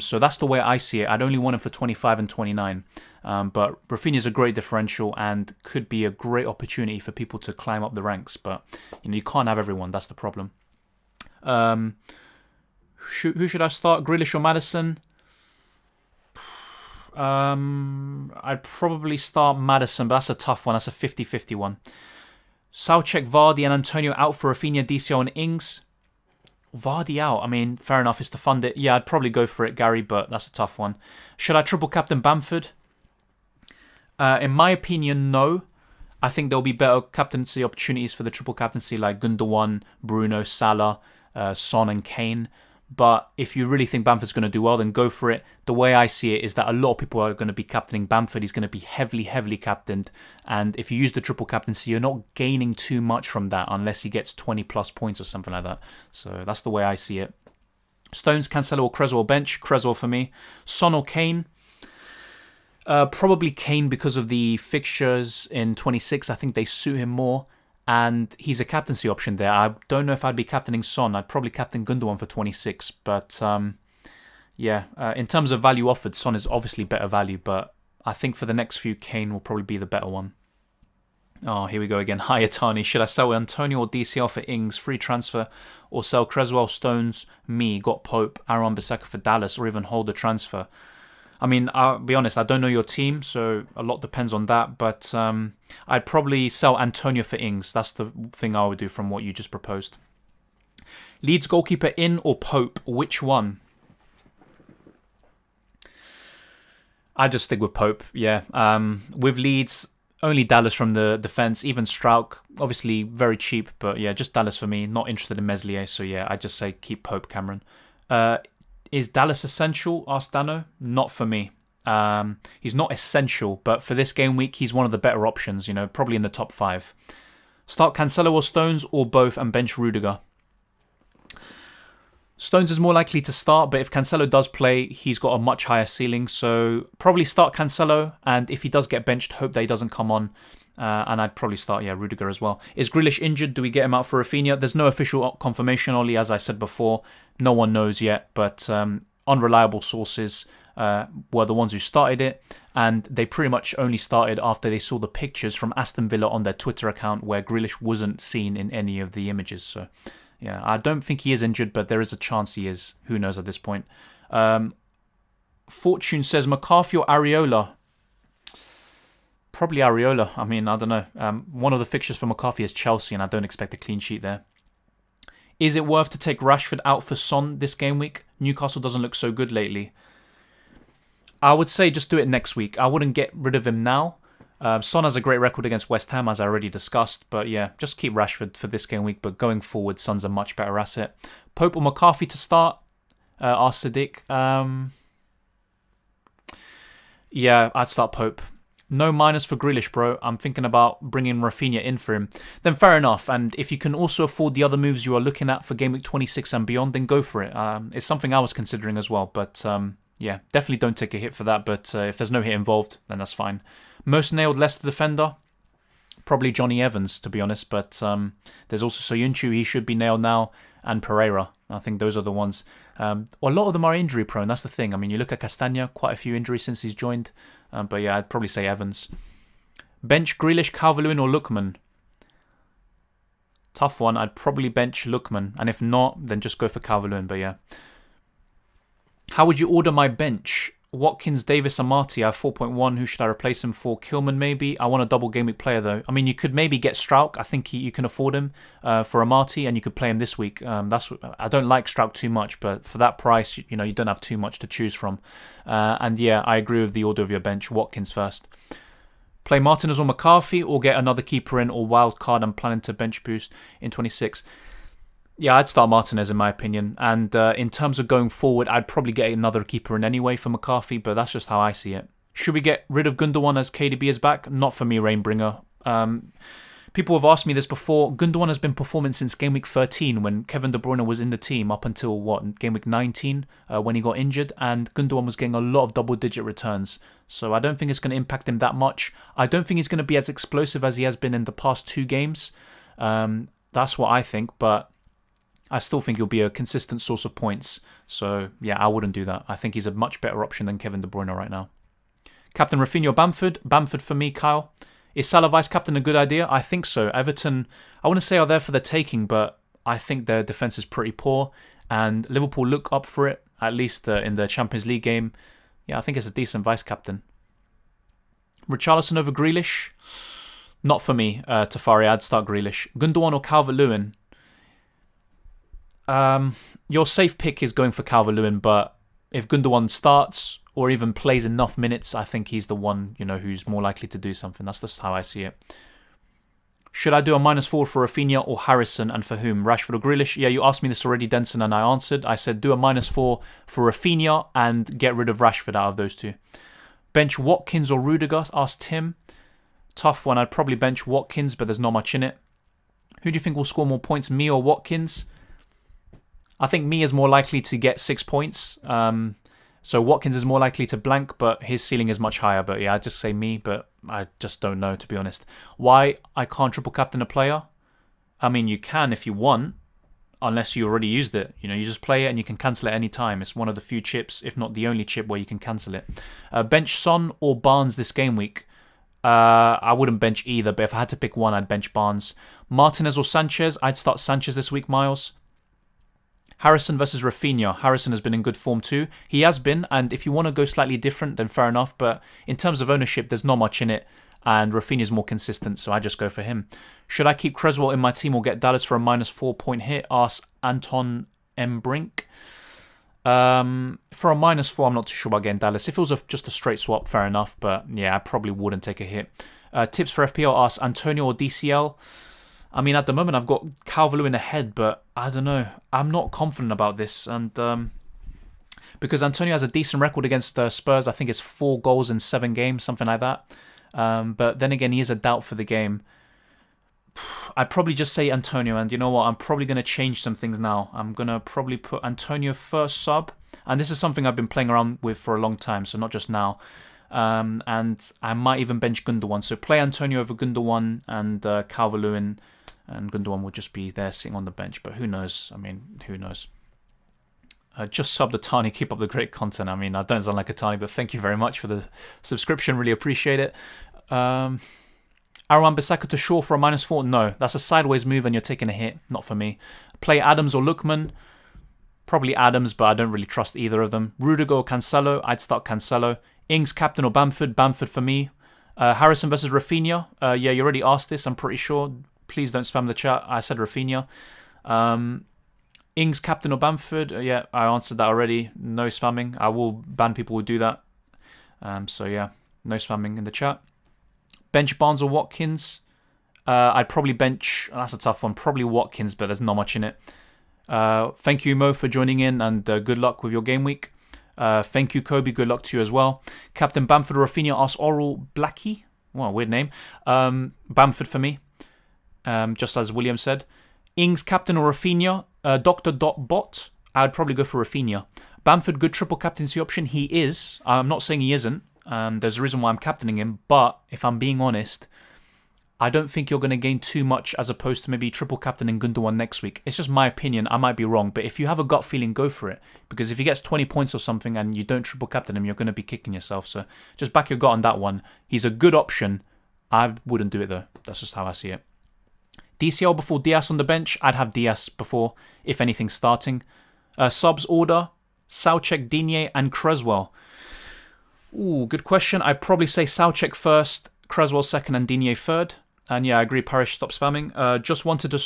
So that's the way I see it. I'd only want him for 25 and 29. But Raphinha is a great differential and could be a great opportunity for people to climb up the ranks. But you can't have everyone. That's the problem. Who should I start? Grealish or Maddison? I'd probably start Maddison, but that's a tough one. That's a 50-50 one. Soucek, Vardy and Antonio out for Raphinha, DCL and Ings. Vardy out. I mean, fair enough, it's to fund it. Yeah, I'd probably go for it, Gary, but that's a tough one. Should I triple captain Bamford? In my opinion, no. I think there'll be better captaincy opportunities for the triple captaincy like Gundogan, Bruno, Salah, Son and Kane. But if you really think Bamford's going to do well, then go for it. The way I see it is that a lot of people are going to be captaining Bamford. He's going to be heavily, heavily captained. And if you use the triple captaincy, you're not gaining too much from that unless he gets 20 plus points or something like that. So that's the way I see it. Stones, Cancelo or Cresswell bench. Cresswell for me. Son or Kane? Probably Kane because of the fixtures in 26. I think they suit him more. And he's a captaincy option there. I don't know if I'd be captaining Son. I'd probably captain Gundogan for 26. But yeah, in terms of value offered, Son is obviously better value. But I think for the next few, Kane will probably be the better one. Oh, here we go again. Hi, Atani. Should I sell Antonio or DCL for Ings, free transfer, or sell Creswell, Stones, me, got Pope, Aaron Bissaka for Dallas, or even hold the transfer? I mean, I'll be honest, I don't know your team, so a lot depends on that, but I'd probably sell Antonio for Ings. That's the thing I would do from what you just proposed. Leeds goalkeeper in or Pope? Which one? I'd just stick with Pope, yeah. With Leeds, only Dallas from the defence, even Strauch, obviously very cheap, but yeah, just Dallas for me. Not interested in Meslier, so yeah, I'd just say keep Pope, Cameron. Is Dallas essential? Asked Dano. Not for me. He's not essential, but for this game week, he's one of the better options, you know, probably in the top 5. Start Cancelo or Stones, or both, and bench Rudiger. Stones is more likely to start, but if Cancelo does play, he's got a much higher ceiling. So probably start Cancelo, and if he does get benched, hope that he doesn't come on. And I'd probably start, Rudiger as well. Is Grealish injured? Do we get him out for Raphinha? There's no official confirmation, Ollie, as I said before. No one knows yet, but unreliable sources were the ones who started it. And they pretty much only started after they saw the pictures from Aston Villa on their Twitter account where Grealish wasn't seen in any of the images. So yeah, I don't think he is injured, but there is a chance he is. Who knows at this point? Fortune says McCarthy or Areola? Probably Areola. I mean, I don't know. One of the fixtures for McCarthy is Chelsea, and I don't expect a clean sheet there. Is it worth to take Rashford out for Son this game week? Newcastle doesn't look so good lately. I would say just do it next week. I wouldn't get rid of him now. Son has a great record against West Ham, as I already discussed. But yeah, just keep Rashford for this game week. But going forward, Son's a much better asset. Pope or McCarthy to start? Asked Sadiq. Yeah, I'd start Pope. No minus for Grealish, bro. I'm thinking about bringing Raphinha in for him. Then fair enough. And if you can also afford the other moves you are looking at for Game Week 26 and beyond, then go for it. It's something I was considering as well. But yeah, definitely don't take a hit for that. But if there's no hit involved, then that's fine. Most nailed Leicester defender? Probably Johnny Evans, to be honest. But there's also Soyuncu. He should be nailed now. And Pereira. I think those are the ones. A lot of them are injury prone. That's the thing. I mean, you look at Castagna, quite a few injuries since he's joined. But yeah, I'd probably say Evans. Bench Grealish, Calvert-Lewin or Lookman? Tough one. I'd probably bench Lookman. And if not, then just go for Calvert-Lewin. But yeah. How would you order my bench? Watkins, Davis, Amati. I have 4.1. Who should I replace him for? Kilman, maybe. I want a double game week player, though. I mean, you could maybe get Strauch. I think you can afford him for Amati, and you could play him this week. I don't like Strauch too much, but for that price, you don't have too much to choose from. And yeah, I agree with the order of your bench. Watkins first. Play Martinez or McCarthy, or get another keeper in, or wild card. I'm planning to bench boost in 26. Yeah, I'd start Martinez in my opinion. And in terms of going forward, I'd probably get another keeper in anyway for McCarthy, but that's just how I see it. Should we get rid of Gundogan as KDB is back? Not for me, Rainbringer. People have asked me this before. Gundogan has been performing since Game Week 13 when Kevin De Bruyne was in the team up until, Game Week 19 when he got injured. And Gundogan was getting a lot of double-digit returns. So I don't think it's going to impact him that much. I don't think he's going to be as explosive as he has been in the past 2 games. That's what I think, but I still think he'll be a consistent source of points. So, yeah, I wouldn't do that. I think he's a much better option than Kevin De Bruyne right now. Captain Raphinha or Bamford? Bamford for me, Kyle. Is Salah vice-captain a good idea? I think so. Everton, I want to say are there for the taking, but I think their defence is pretty poor. And Liverpool look up for it, at least in the Champions League game. Yeah, I think it's a decent vice-captain. Richarlison over Grealish? Not for me, Tafari. I'd start Grealish. Gundogan or Calvert-Lewin? Your safe pick is going for Calvert-Lewin, but if Gundogan starts or even plays enough minutes, I think he's the one, who's more likely to do something. That's just how I see it. Should I do a -4 for Raphinha or Harrison, and for whom? Rashford or Grealish? Yeah, you asked me this already, Denson, and I answered. I said do a -4 for Raphinha and get rid of Rashford out of those two. Bench Watkins or Rudiger? Asked Tim. Tough one. I'd probably bench Watkins, but there's not much in it. Who do you think will score more points, me or Watkins? I think me is more likely to get 6 points. So Watkins is more likely to blank, but his ceiling is much higher. But yeah, I'd just say me, but I just don't know, to be honest. Why I can't triple captain a player? I mean, you can if you want, unless you already used it. You just play it and you can cancel it any time. It's one of the few chips, if not the only chip, where you can cancel it. Bench Son or Barnes this game week? I wouldn't bench either, but if I had to pick one, I'd bench Barnes. Martinez or Sanchez? I'd start Sanchez this week, Miles. Harrison versus Raphinha. Harrison has been in good form too. He has been, and if you want to go slightly different, then fair enough. But in terms of ownership, there's not much in it, and Raphinha's more consistent, so I just go for him. Should I keep Creswell in my team or get Dallas for a -4 point hit? Asks Anton M. Brink. For a -4, I'm not too sure about getting Dallas. If it was just a straight swap, fair enough. But yeah, I probably wouldn't take a hit. Tips for FPL asks Antonio or DCL. I mean, at the moment, I've got Calvert-Lewin ahead, but I don't know. I'm not confident about this. And because Antonio has a decent record against Spurs, I think it's 4 goals in 7 games, something like that. But then again, he is a doubt for the game. I'd probably just say Antonio, and you know what? I'm probably going to change some things now. I'm going to probably put Antonio first sub, and this is something I've been playing around with for a long time, so not just now. And I might even bench Gundogan. So play Antonio over Gundogan and Calvert-Lewin, and Gundogan will just be there sitting on the bench. But who knows? I mean, who knows? Just sub the Tani, keep up the great content. I mean, I don't sound like a Tani, but thank you very much for the subscription. Really appreciate it. Aaron Bissaka to Shaw for a -4. No, that's a sideways move and you're taking a hit. Not for me. Play Adams or Lookman. Probably Adams, but I don't really trust either of them. Rudiger or Cancelo. I'd start Cancelo. Ings, captain or Bamford. Bamford for me. Harrison versus Raphinha. Yeah, you already asked this, I'm pretty sure. Please don't spam the chat. I said Raphinha. Ings, captain or Bamford. Yeah, I answered that already. No spamming. I will ban people who do that. So yeah, no spamming in the chat. Bench Barnes or Watkins. I'd probably bench. That's a tough one. Probably Watkins, but there's not much in it. Thank you, Mo, for joining in, and good luck with your game week. Thank you, Kobe. Good luck to you as well. Captain Bamford or Raphinha asks Oral Blackie. Well, weird name. Bamford for me, just as William said. Ings, captain or Raphinha. Dr. Bot. I'd probably go for Raphinha. Bamford, good triple captaincy option. He is. I'm not saying he isn't. There's a reason why I'm captaining him. But if I'm being honest, I don't think you're going to gain too much as opposed to maybe triple captaining Gundogan next week. It's just my opinion. I might be wrong. But if you have a gut feeling, go for it. Because if he gets 20 points or something and you don't triple captain him, you're going to be kicking yourself. So just back your gut on that one. He's a good option. I wouldn't do it though. That's just how I see it. DCL before Diaz on the bench. I'd have Diaz before, if anything, starting. Subs order. Soucek, Digne and Creswell. Ooh, good question. I'd probably say Soucek first, Creswell second and Digne third. And yeah, I agree, Parish, stop spamming. Just wanted to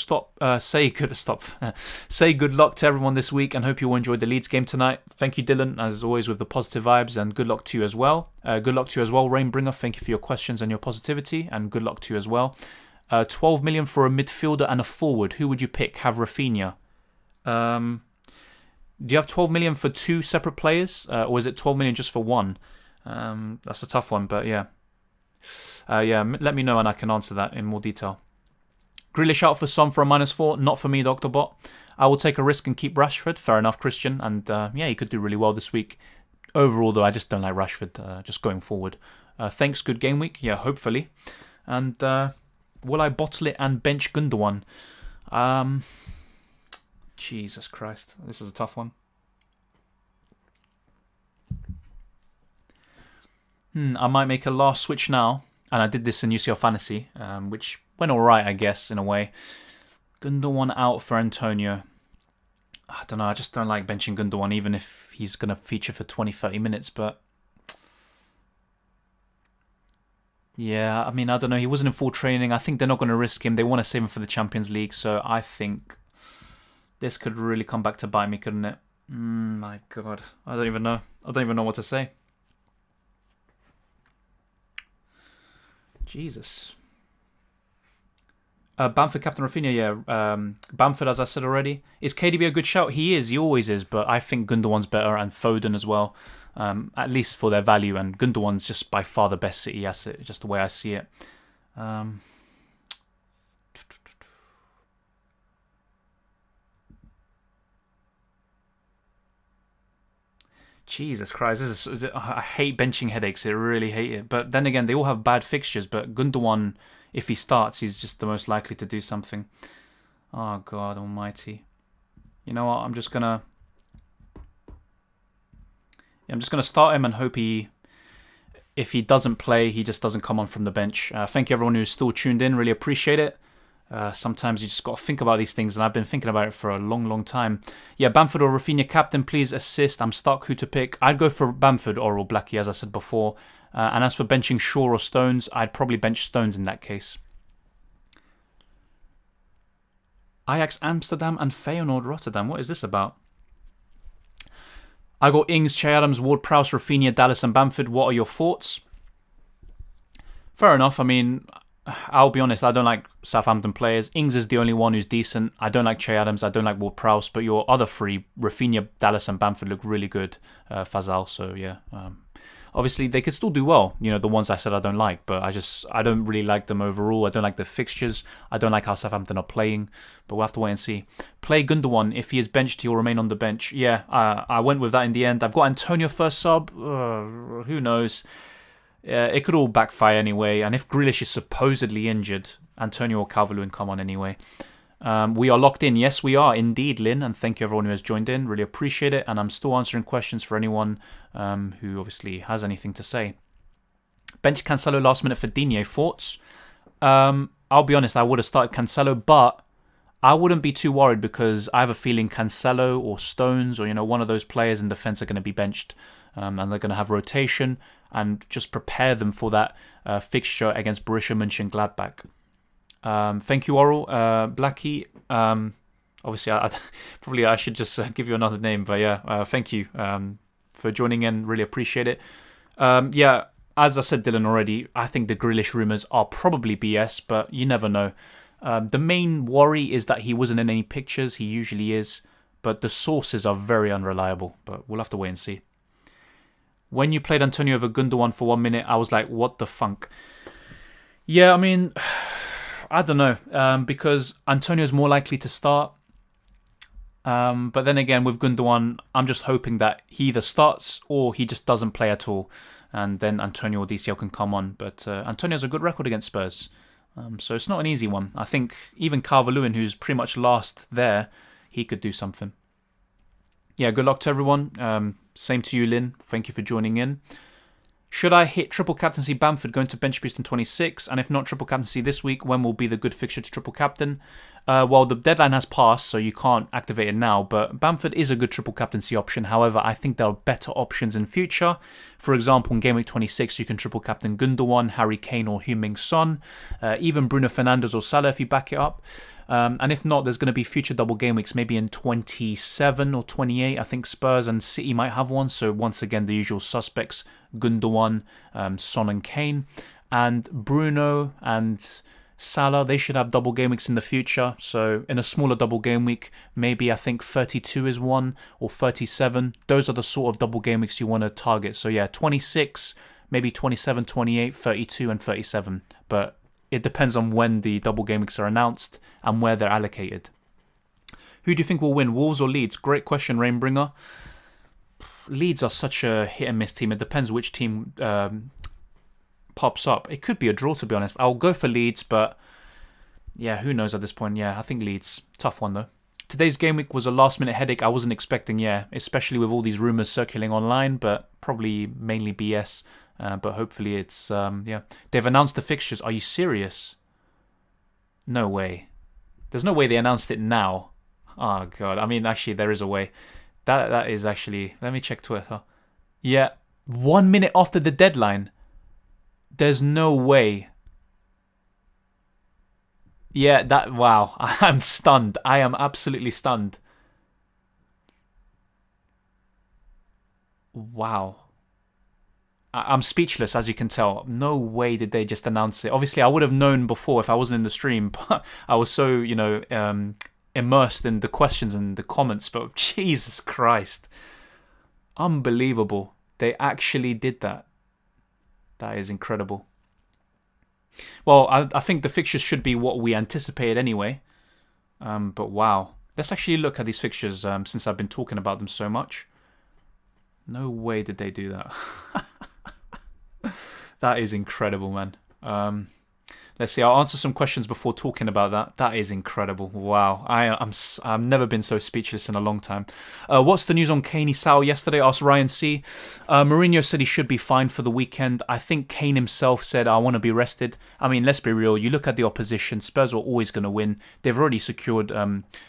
say good luck to everyone this week and hope you all enjoyed the Leeds game tonight. Thank you, Dylan, as always, with the positive vibes, and good luck to you as well. Good luck to you as well, Rainbringer. Thank you for your questions and your positivity, and good luck to you as well. 12 million for a midfielder and a forward. Who would you pick? Have Raphinha. Do you have 12 million for 2 separate players? Or is it 12 million just for one? That's a tough one, but yeah. Let me know and I can answer that in more detail. Grealish out for Son for a -4. Not for me, Dr. Bot. I will take a risk and keep Rashford. Fair enough, Christian. And yeah, he could do really well this week. Overall, though, I just don't like Rashford just going forward. Thanks, good game week. Yeah, hopefully. And will I bottle it and bench Gundogan? Jesus Christ. This is a tough one. I might make a last switch now. And I did this in UCL Fantasy, which went alright, I guess, in a way. Gundogan out for Antonio. I don't know, I just don't like benching Gundogan, even if he's going to feature for 20-30 minutes. But yeah, I mean, I don't know. He wasn't in full training. I think they're not going to risk him. They want to save him for the Champions League. So I think this could really come back to bite me, couldn't it? My God. I don't even know. I don't even know what to say. Jesus. Bamford, Captain Raphinha, yeah. Bamford, as I said already. Is KDB a good shout? He is. He always is. But I think Gundogan's better, and Foden as well. At least for their value. And Gundogan's just by far the best City asset, just the way I see it. Jesus Christ, I hate benching headaches. I really hate it. But then again, they all have bad fixtures. But Gundogan, if he starts, he's just the most likely to do something. Oh, God almighty. You know what? I'm just going to start him and hope he if he doesn't play, he just doesn't come on from the bench. Thank you everyone who's still tuned in. Really appreciate it. Sometimes you just got to think about these things, and I've been thinking about it for a long time. Yeah, Bamford or Raphinha captain, please assist. I'm stuck who to pick. I'd go for Bamford or Blackie, as I said before. And as for benching Shaw or Stones, I'd probably bench Stones in that case. Ajax Amsterdam and Feyenoord Rotterdam. What is this about? I got Ings, Che Adams, Ward-Prowse, Raphinha, Dallas and Bamford. What are your thoughts? Fair enough. I mean, I'll be honest, I don't like Southampton players. Ings is the only one who's decent. I don't like Che Adams, I don't like Ward-Prowse, but your other three, Raphinha, Dallas and Bamford, look really good. Fazal, so yeah. Obviously, they could still do well, you know, the ones I said I don't like, but I don't really like them overall. I don't like the fixtures. I don't like how Southampton are playing, but we'll have to wait and see. Play Gundogan. If he is benched, he'll remain on the bench. Yeah, I went with that in the end. I've got Antonio first sub. Who knows? It could all backfire anyway, and if Grealish is supposedly injured, Antonio or Calvert-Lewin come on anyway. We are locked in. Yes, we are indeed, Lynn, and thank you everyone who has joined in. Really appreciate it, and I'm still answering questions for anyone who obviously has anything to say. Bench Cancelo last minute for Digne. Thoughts? I'll be honest, I would have started Cancelo, but I wouldn't be too worried because I have a feeling Cancelo or Stones or, you know, one of those players in defence are going to be benched, and they're going to have rotation, and just prepare them for that fixture against Borussia Mönchengladbach. Thank you, Oral. Blackie. Obviously, probably I should just give you another name, but yeah, thank you for joining in. Really appreciate it. Yeah, as I said, Dylan, already, I think the Grealish rumours are probably BS, but you never know. The main worry is that he wasn't in any pictures. He usually is, but the sources are very unreliable, but we'll have to wait and see. When you played Antonio over Gundogan for 1 minute, I was like, what the funk? Yeah, I mean, I don't know, because Antonio's more likely to start. But then again, with Gundogan, I'm just hoping that he either starts or he just doesn't play at all. And then Antonio or DCL can come on. But Antonio has a good record against Spurs. So it's not an easy one. I think even Calvert-Lewin, who's pretty much last there, he could do something. Yeah, good luck to everyone. Same to you, Lynn. Thank you for joining in. Should I hit triple captaincy Bamford going to bench boost in 26? And if not triple captaincy this week, when will be the good fixture to triple captain? Well, the deadline has passed, so you can't activate it now. But Bamford is a good triple captaincy option. However, I think there are better options in future. For example, in Gameweek 26, you can triple captain Gundogan, Harry Kane or Heung-min Son. Even Bruno Fernandes or Salah if you back it up. And if not, there's going to be future double game weeks, maybe in 27 or 28. I think Spurs and City might have one. So once again, the usual suspects, Gundogan, Son and Kane. And Bruno and Salah, they should have double game weeks in the future. So in a smaller double game week, maybe I think 32 is one or 37. Those are the sort of double game weeks you want to target. So yeah, 26, maybe 27, 28, 32 and 37. But it depends on when the double game weeks are announced and where they're allocated. Who do you think will win, Wolves or Leeds? Great question, Rainbringer. Leeds are such a hit and miss team. It depends which team pops up. It could be a draw, to be honest. I'll go for Leeds, but yeah, who knows at this point. Yeah, I think Leeds. Tough one, though. Today's game week was a last-minute headache I wasn't expecting, yeah, especially with all these rumours circulating online, but probably mainly BS. But hopefully it's, yeah. They've announced the fixtures. Are you serious? No way. There's no way they announced it now. Oh, God. I mean, actually, there is a way. That is actually... Let me check Twitter. Yeah. 1 minute after the deadline. There's no way. Yeah, that... Wow. I'm stunned. I am absolutely stunned. Wow. I'm speechless, as you can tell. No way did they just announce it. Obviously, I would have known before if I wasn't in the stream, but I was so, you know, immersed in the questions and the comments. But Jesus Christ. Unbelievable. They actually did that. That is incredible. Well, I think the fixtures should be what we anticipated anyway. But wow. Let's actually look at these fixtures since I've been talking about them so much. No way did they do that. That is incredible, man. Let's see. I'll answer some questions before talking about that. That is incredible. Wow. I've never been so speechless in a long time. What's the news on Kane Sal yesterday? Asked Ryan C. Mourinho said he should be fine for the weekend. I think Kane himself said, I want to be rested. I mean, let's be real. You look at the opposition. Spurs were always going to win. They've already secured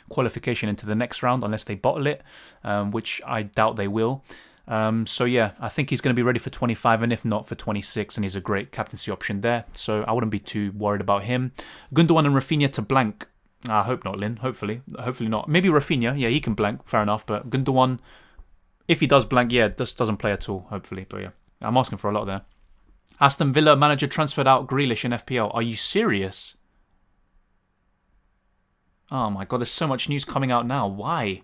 qualification into the next round unless they bottle it, which I doubt they will. So yeah, I think he's going to be ready for 25, and if not, for 26, and he's a great captaincy option there. So I wouldn't be too worried about him. Gundogan and Raphinha to blank. I hope not, Lynn. Hopefully not. Maybe Raphinha. Yeah, he can blank. Fair enough. But Gundogan, if he does blank, yeah, just doesn't play at all. Hopefully, but yeah, I'm asking for a lot there. Aston Villa manager transferred out Grealish in FPL. Are you serious? Oh my god, there's so much news coming out now. Why?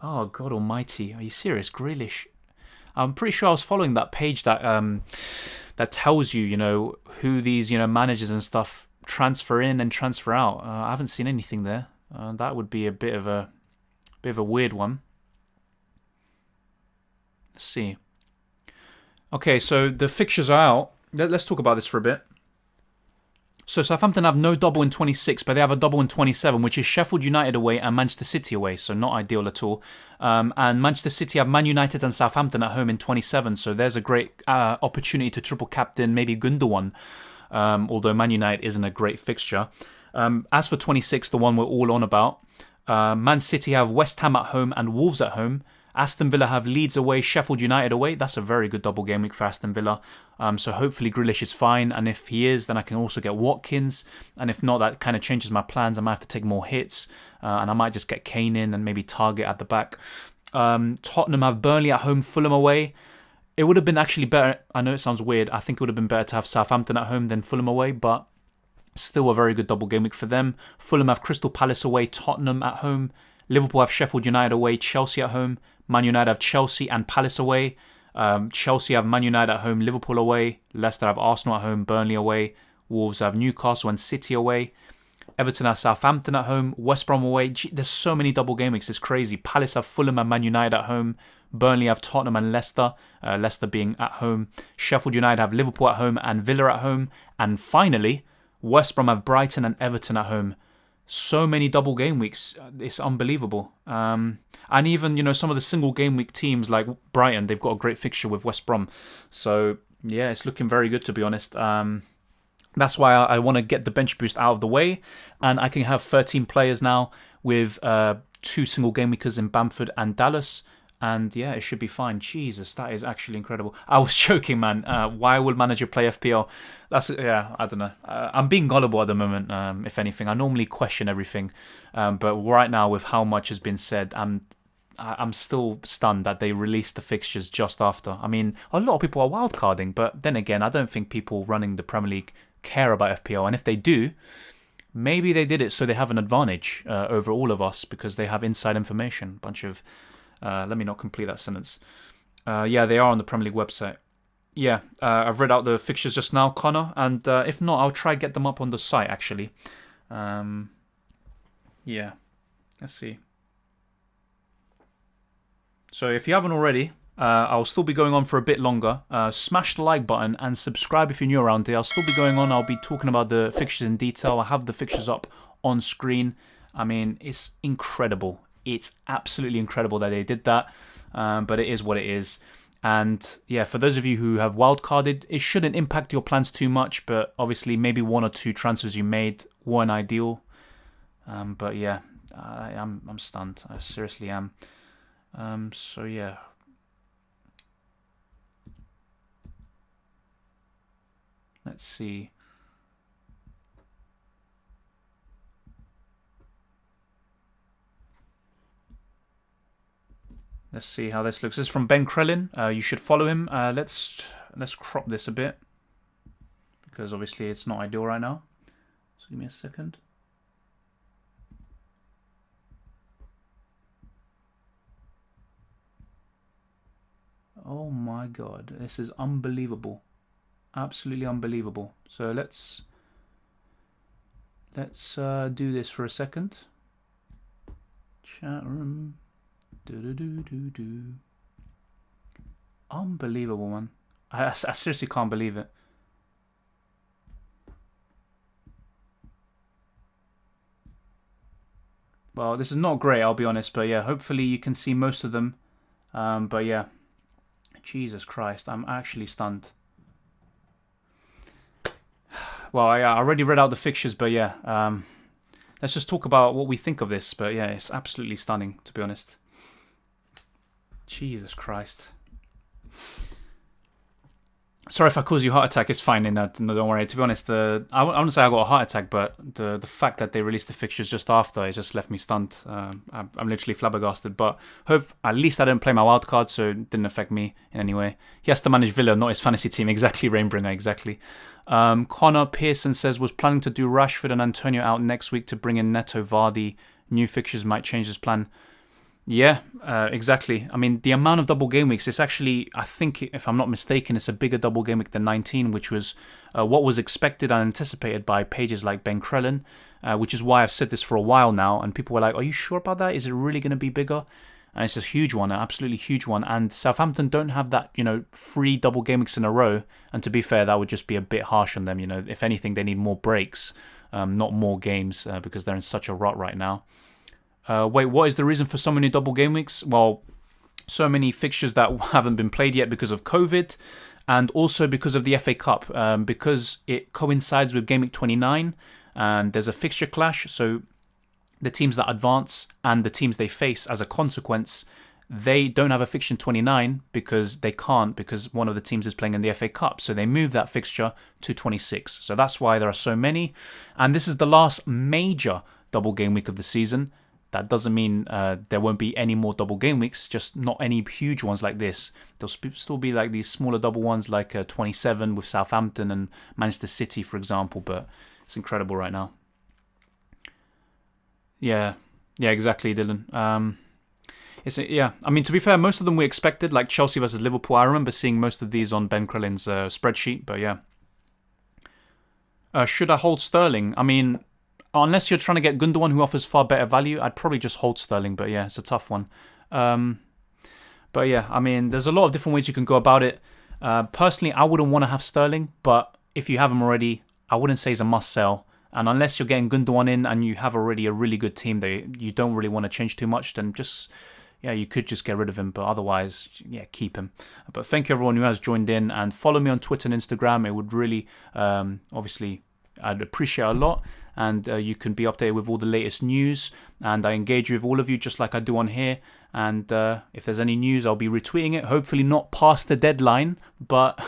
Oh, God almighty. Are you serious? Grealish. I'm pretty sure I was following that page that that tells you, who these, managers and stuff transfer in and transfer out. I haven't seen anything there. That would be a bit of a weird one. Let's see. Okay, so the fixtures are out. Let's talk about this for a bit. So Southampton have no double in 26, but they have a double in 27, which is Sheffield United away and Manchester City away, so not ideal at all. And Manchester City have Man United and Southampton at home in 27, so there's a great opportunity to triple captain maybe Gundogan, although Man United isn't a great fixture. As for 26, the one we're all on about, Man City have West Ham at home and Wolves at home. Aston Villa have Leeds away, Sheffield United away. That's a very good double game week for Aston Villa. So hopefully Grealish is fine. And if he is, then I can also get Watkins. And if not, that kind of changes my plans. I might have to take more hits. And I might just get Kane in and maybe Target at the back. Tottenham have Burnley at home, Fulham away. It would have been actually better. I know it sounds weird. I think it would have been better to have Southampton at home than Fulham away. But still a very good double game week for them. Fulham have Crystal Palace away, Tottenham at home. Liverpool have Sheffield United away, Chelsea at home. Man United have Chelsea and Palace away. Chelsea have Man United at home, Liverpool away. Leicester have Arsenal at home, Burnley away. Wolves have Newcastle and City away. Everton have Southampton at home, West Brom away. There's so many double game weeks, it's crazy. Palace have Fulham and Man United at home. Burnley have Tottenham and Leicester, Leicester being at home. Sheffield United have Liverpool at home and Villa at home. And finally, West Brom have Brighton and Everton at home. So many double game weeks, it's unbelievable. And even, some of the single game week teams like Brighton, they've got a great fixture with West Brom. So, yeah, it's looking very good, to be honest. That's why I want to get the bench boost out of the way. And I can have 13 players now with 2 single game weekers in Bamford and Dallas. And yeah, it should be fine. Jesus, that is actually incredible. I was joking, man. Why will manager play FPL? I don't know. I'm being gullible at the moment, if anything. I normally question everything. But right now, with how much has been said, I'm still stunned that they released the fixtures just after. I mean, a lot of people are wildcarding, but then again, I don't think people running the Premier League care about FPL. And if they do, maybe they did it so they have an advantage over all of us because they have inside information. Bunch of... let me not complete that sentence. Yeah, they are on the Premier League website. Yeah, I've read out the fixtures just now, Connor, and if not, I'll try get them up on the site, actually. Yeah, let's see. So if you haven't already, I'll still be going on for a bit longer. Smash the like button and subscribe if you're new around here. I'll still be going on. I'll be talking about the fixtures in detail. I have the fixtures up on screen. I mean, it's incredible. It's absolutely incredible that they did that, but it is what it is. And yeah, for those of you who have wildcarded, it shouldn't impact your plans too much, but obviously maybe 1 or 2 transfers you made weren't ideal. But yeah, I'm stunned. I seriously am. So yeah. Let's see. Let's see how this looks. This is from Ben Krellin. You should follow him. Let's crop this a bit because obviously it's not ideal right now. So give me a second. Oh my god, this is unbelievable. Absolutely unbelievable. So let's do this for a second. Chat room. Unbelievable, man. I seriously can't believe it. Well, this is not great, I'll be honest, but yeah, hopefully you can see most of them. But yeah, Jesus Christ, I'm actually stunned. Well, I already read out the fixtures, but yeah, let's just talk about what we think of this. But yeah, it's absolutely stunning, to be honest. Jesus Christ. Sorry if I cause you a heart attack. It's fine. No, don't worry. To be honest, I wouldn't say I got a heart attack, but the fact that they released the fixtures just after, it just left me stunned. I'm literally flabbergasted. But hope at least I didn't play my wildcard, so it didn't affect me in any way. He has to manage Villa, not his fantasy team. Exactly, Rainbringer. Exactly. Connor Pearson says was planning to do Rashford and Antonio out next week to bring in Neto, Vardy. New fixtures might change his plan. Yeah, exactly. I mean, the amount of double game weeks, it's actually, I think, if I'm not mistaken, it's a bigger double game week than 19, which was what was expected and anticipated by pages like Ben Crellin, which is why I've said this for a while now, and people were like, are you sure about that? Is it really going to be bigger? And it's a huge one, an absolutely huge one, and Southampton don't have that, 3 double game weeks in a row, and to be fair, that would just be a bit harsh on them, if anything, they need more breaks, not more games, because they're in such a rut right now. Wait, what is the reason for so many double game weeks? Well, so many fixtures that haven't been played yet because of COVID, and also because of the FA Cup, because it coincides with Game Week 29, and there's a fixture clash, so the teams that advance and the teams they face as a consequence, they don't have a fixture in 29 because they can't, because one of the teams is playing in the FA Cup, so they move that fixture to 26. So that's why there are so many, and this is the last major double game week of the season. That doesn't mean there won't be any more double game weeks, just not any huge ones like this. There'll still be like these smaller double ones like 27 with Southampton and Manchester City, for example, but it's incredible right now. Yeah, exactly, Dylan. I mean, to be fair, most of them we expected, like Chelsea versus Liverpool. I remember seeing most of these on Ben Crellin's spreadsheet, but yeah. Should I hold Sterling? I mean, unless you're trying to get Gundogan, who offers far better value, I'd probably just hold Sterling. But yeah, it's a tough one. But yeah, I mean, there's a lot of different ways you can go about it. Personally, I wouldn't want to have Sterling, but if you have him already, I wouldn't say he's a must-sell. And unless you're getting Gundogan in and you have already a really good team that you don't really want to change too much, then you could just get rid of him. But otherwise, keep him. But thank you everyone who has joined in, and follow me on Twitter and Instagram. It would really, obviously, I'd appreciate a lot. And you can be updated with all the latest news. And I engage with all of you just like I do on here. And if there's any news, I'll be retweeting it. Hopefully not past the deadline, but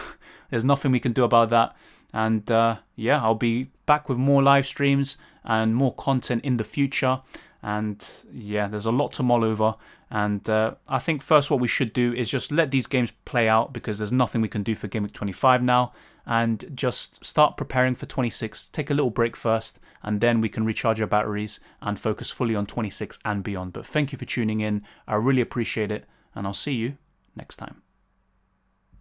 there's nothing we can do about that. And I'll be back with more live streams and more content in the future. And there's a lot to mull over. And I think first what we should do is just let these games play out, because there's nothing we can do for Game Week 25 now. And just start preparing for 26. Take a little break first, and then we can recharge our batteries and focus fully on 26 and beyond. But thank you for tuning in. I really appreciate it, and I'll see you next time.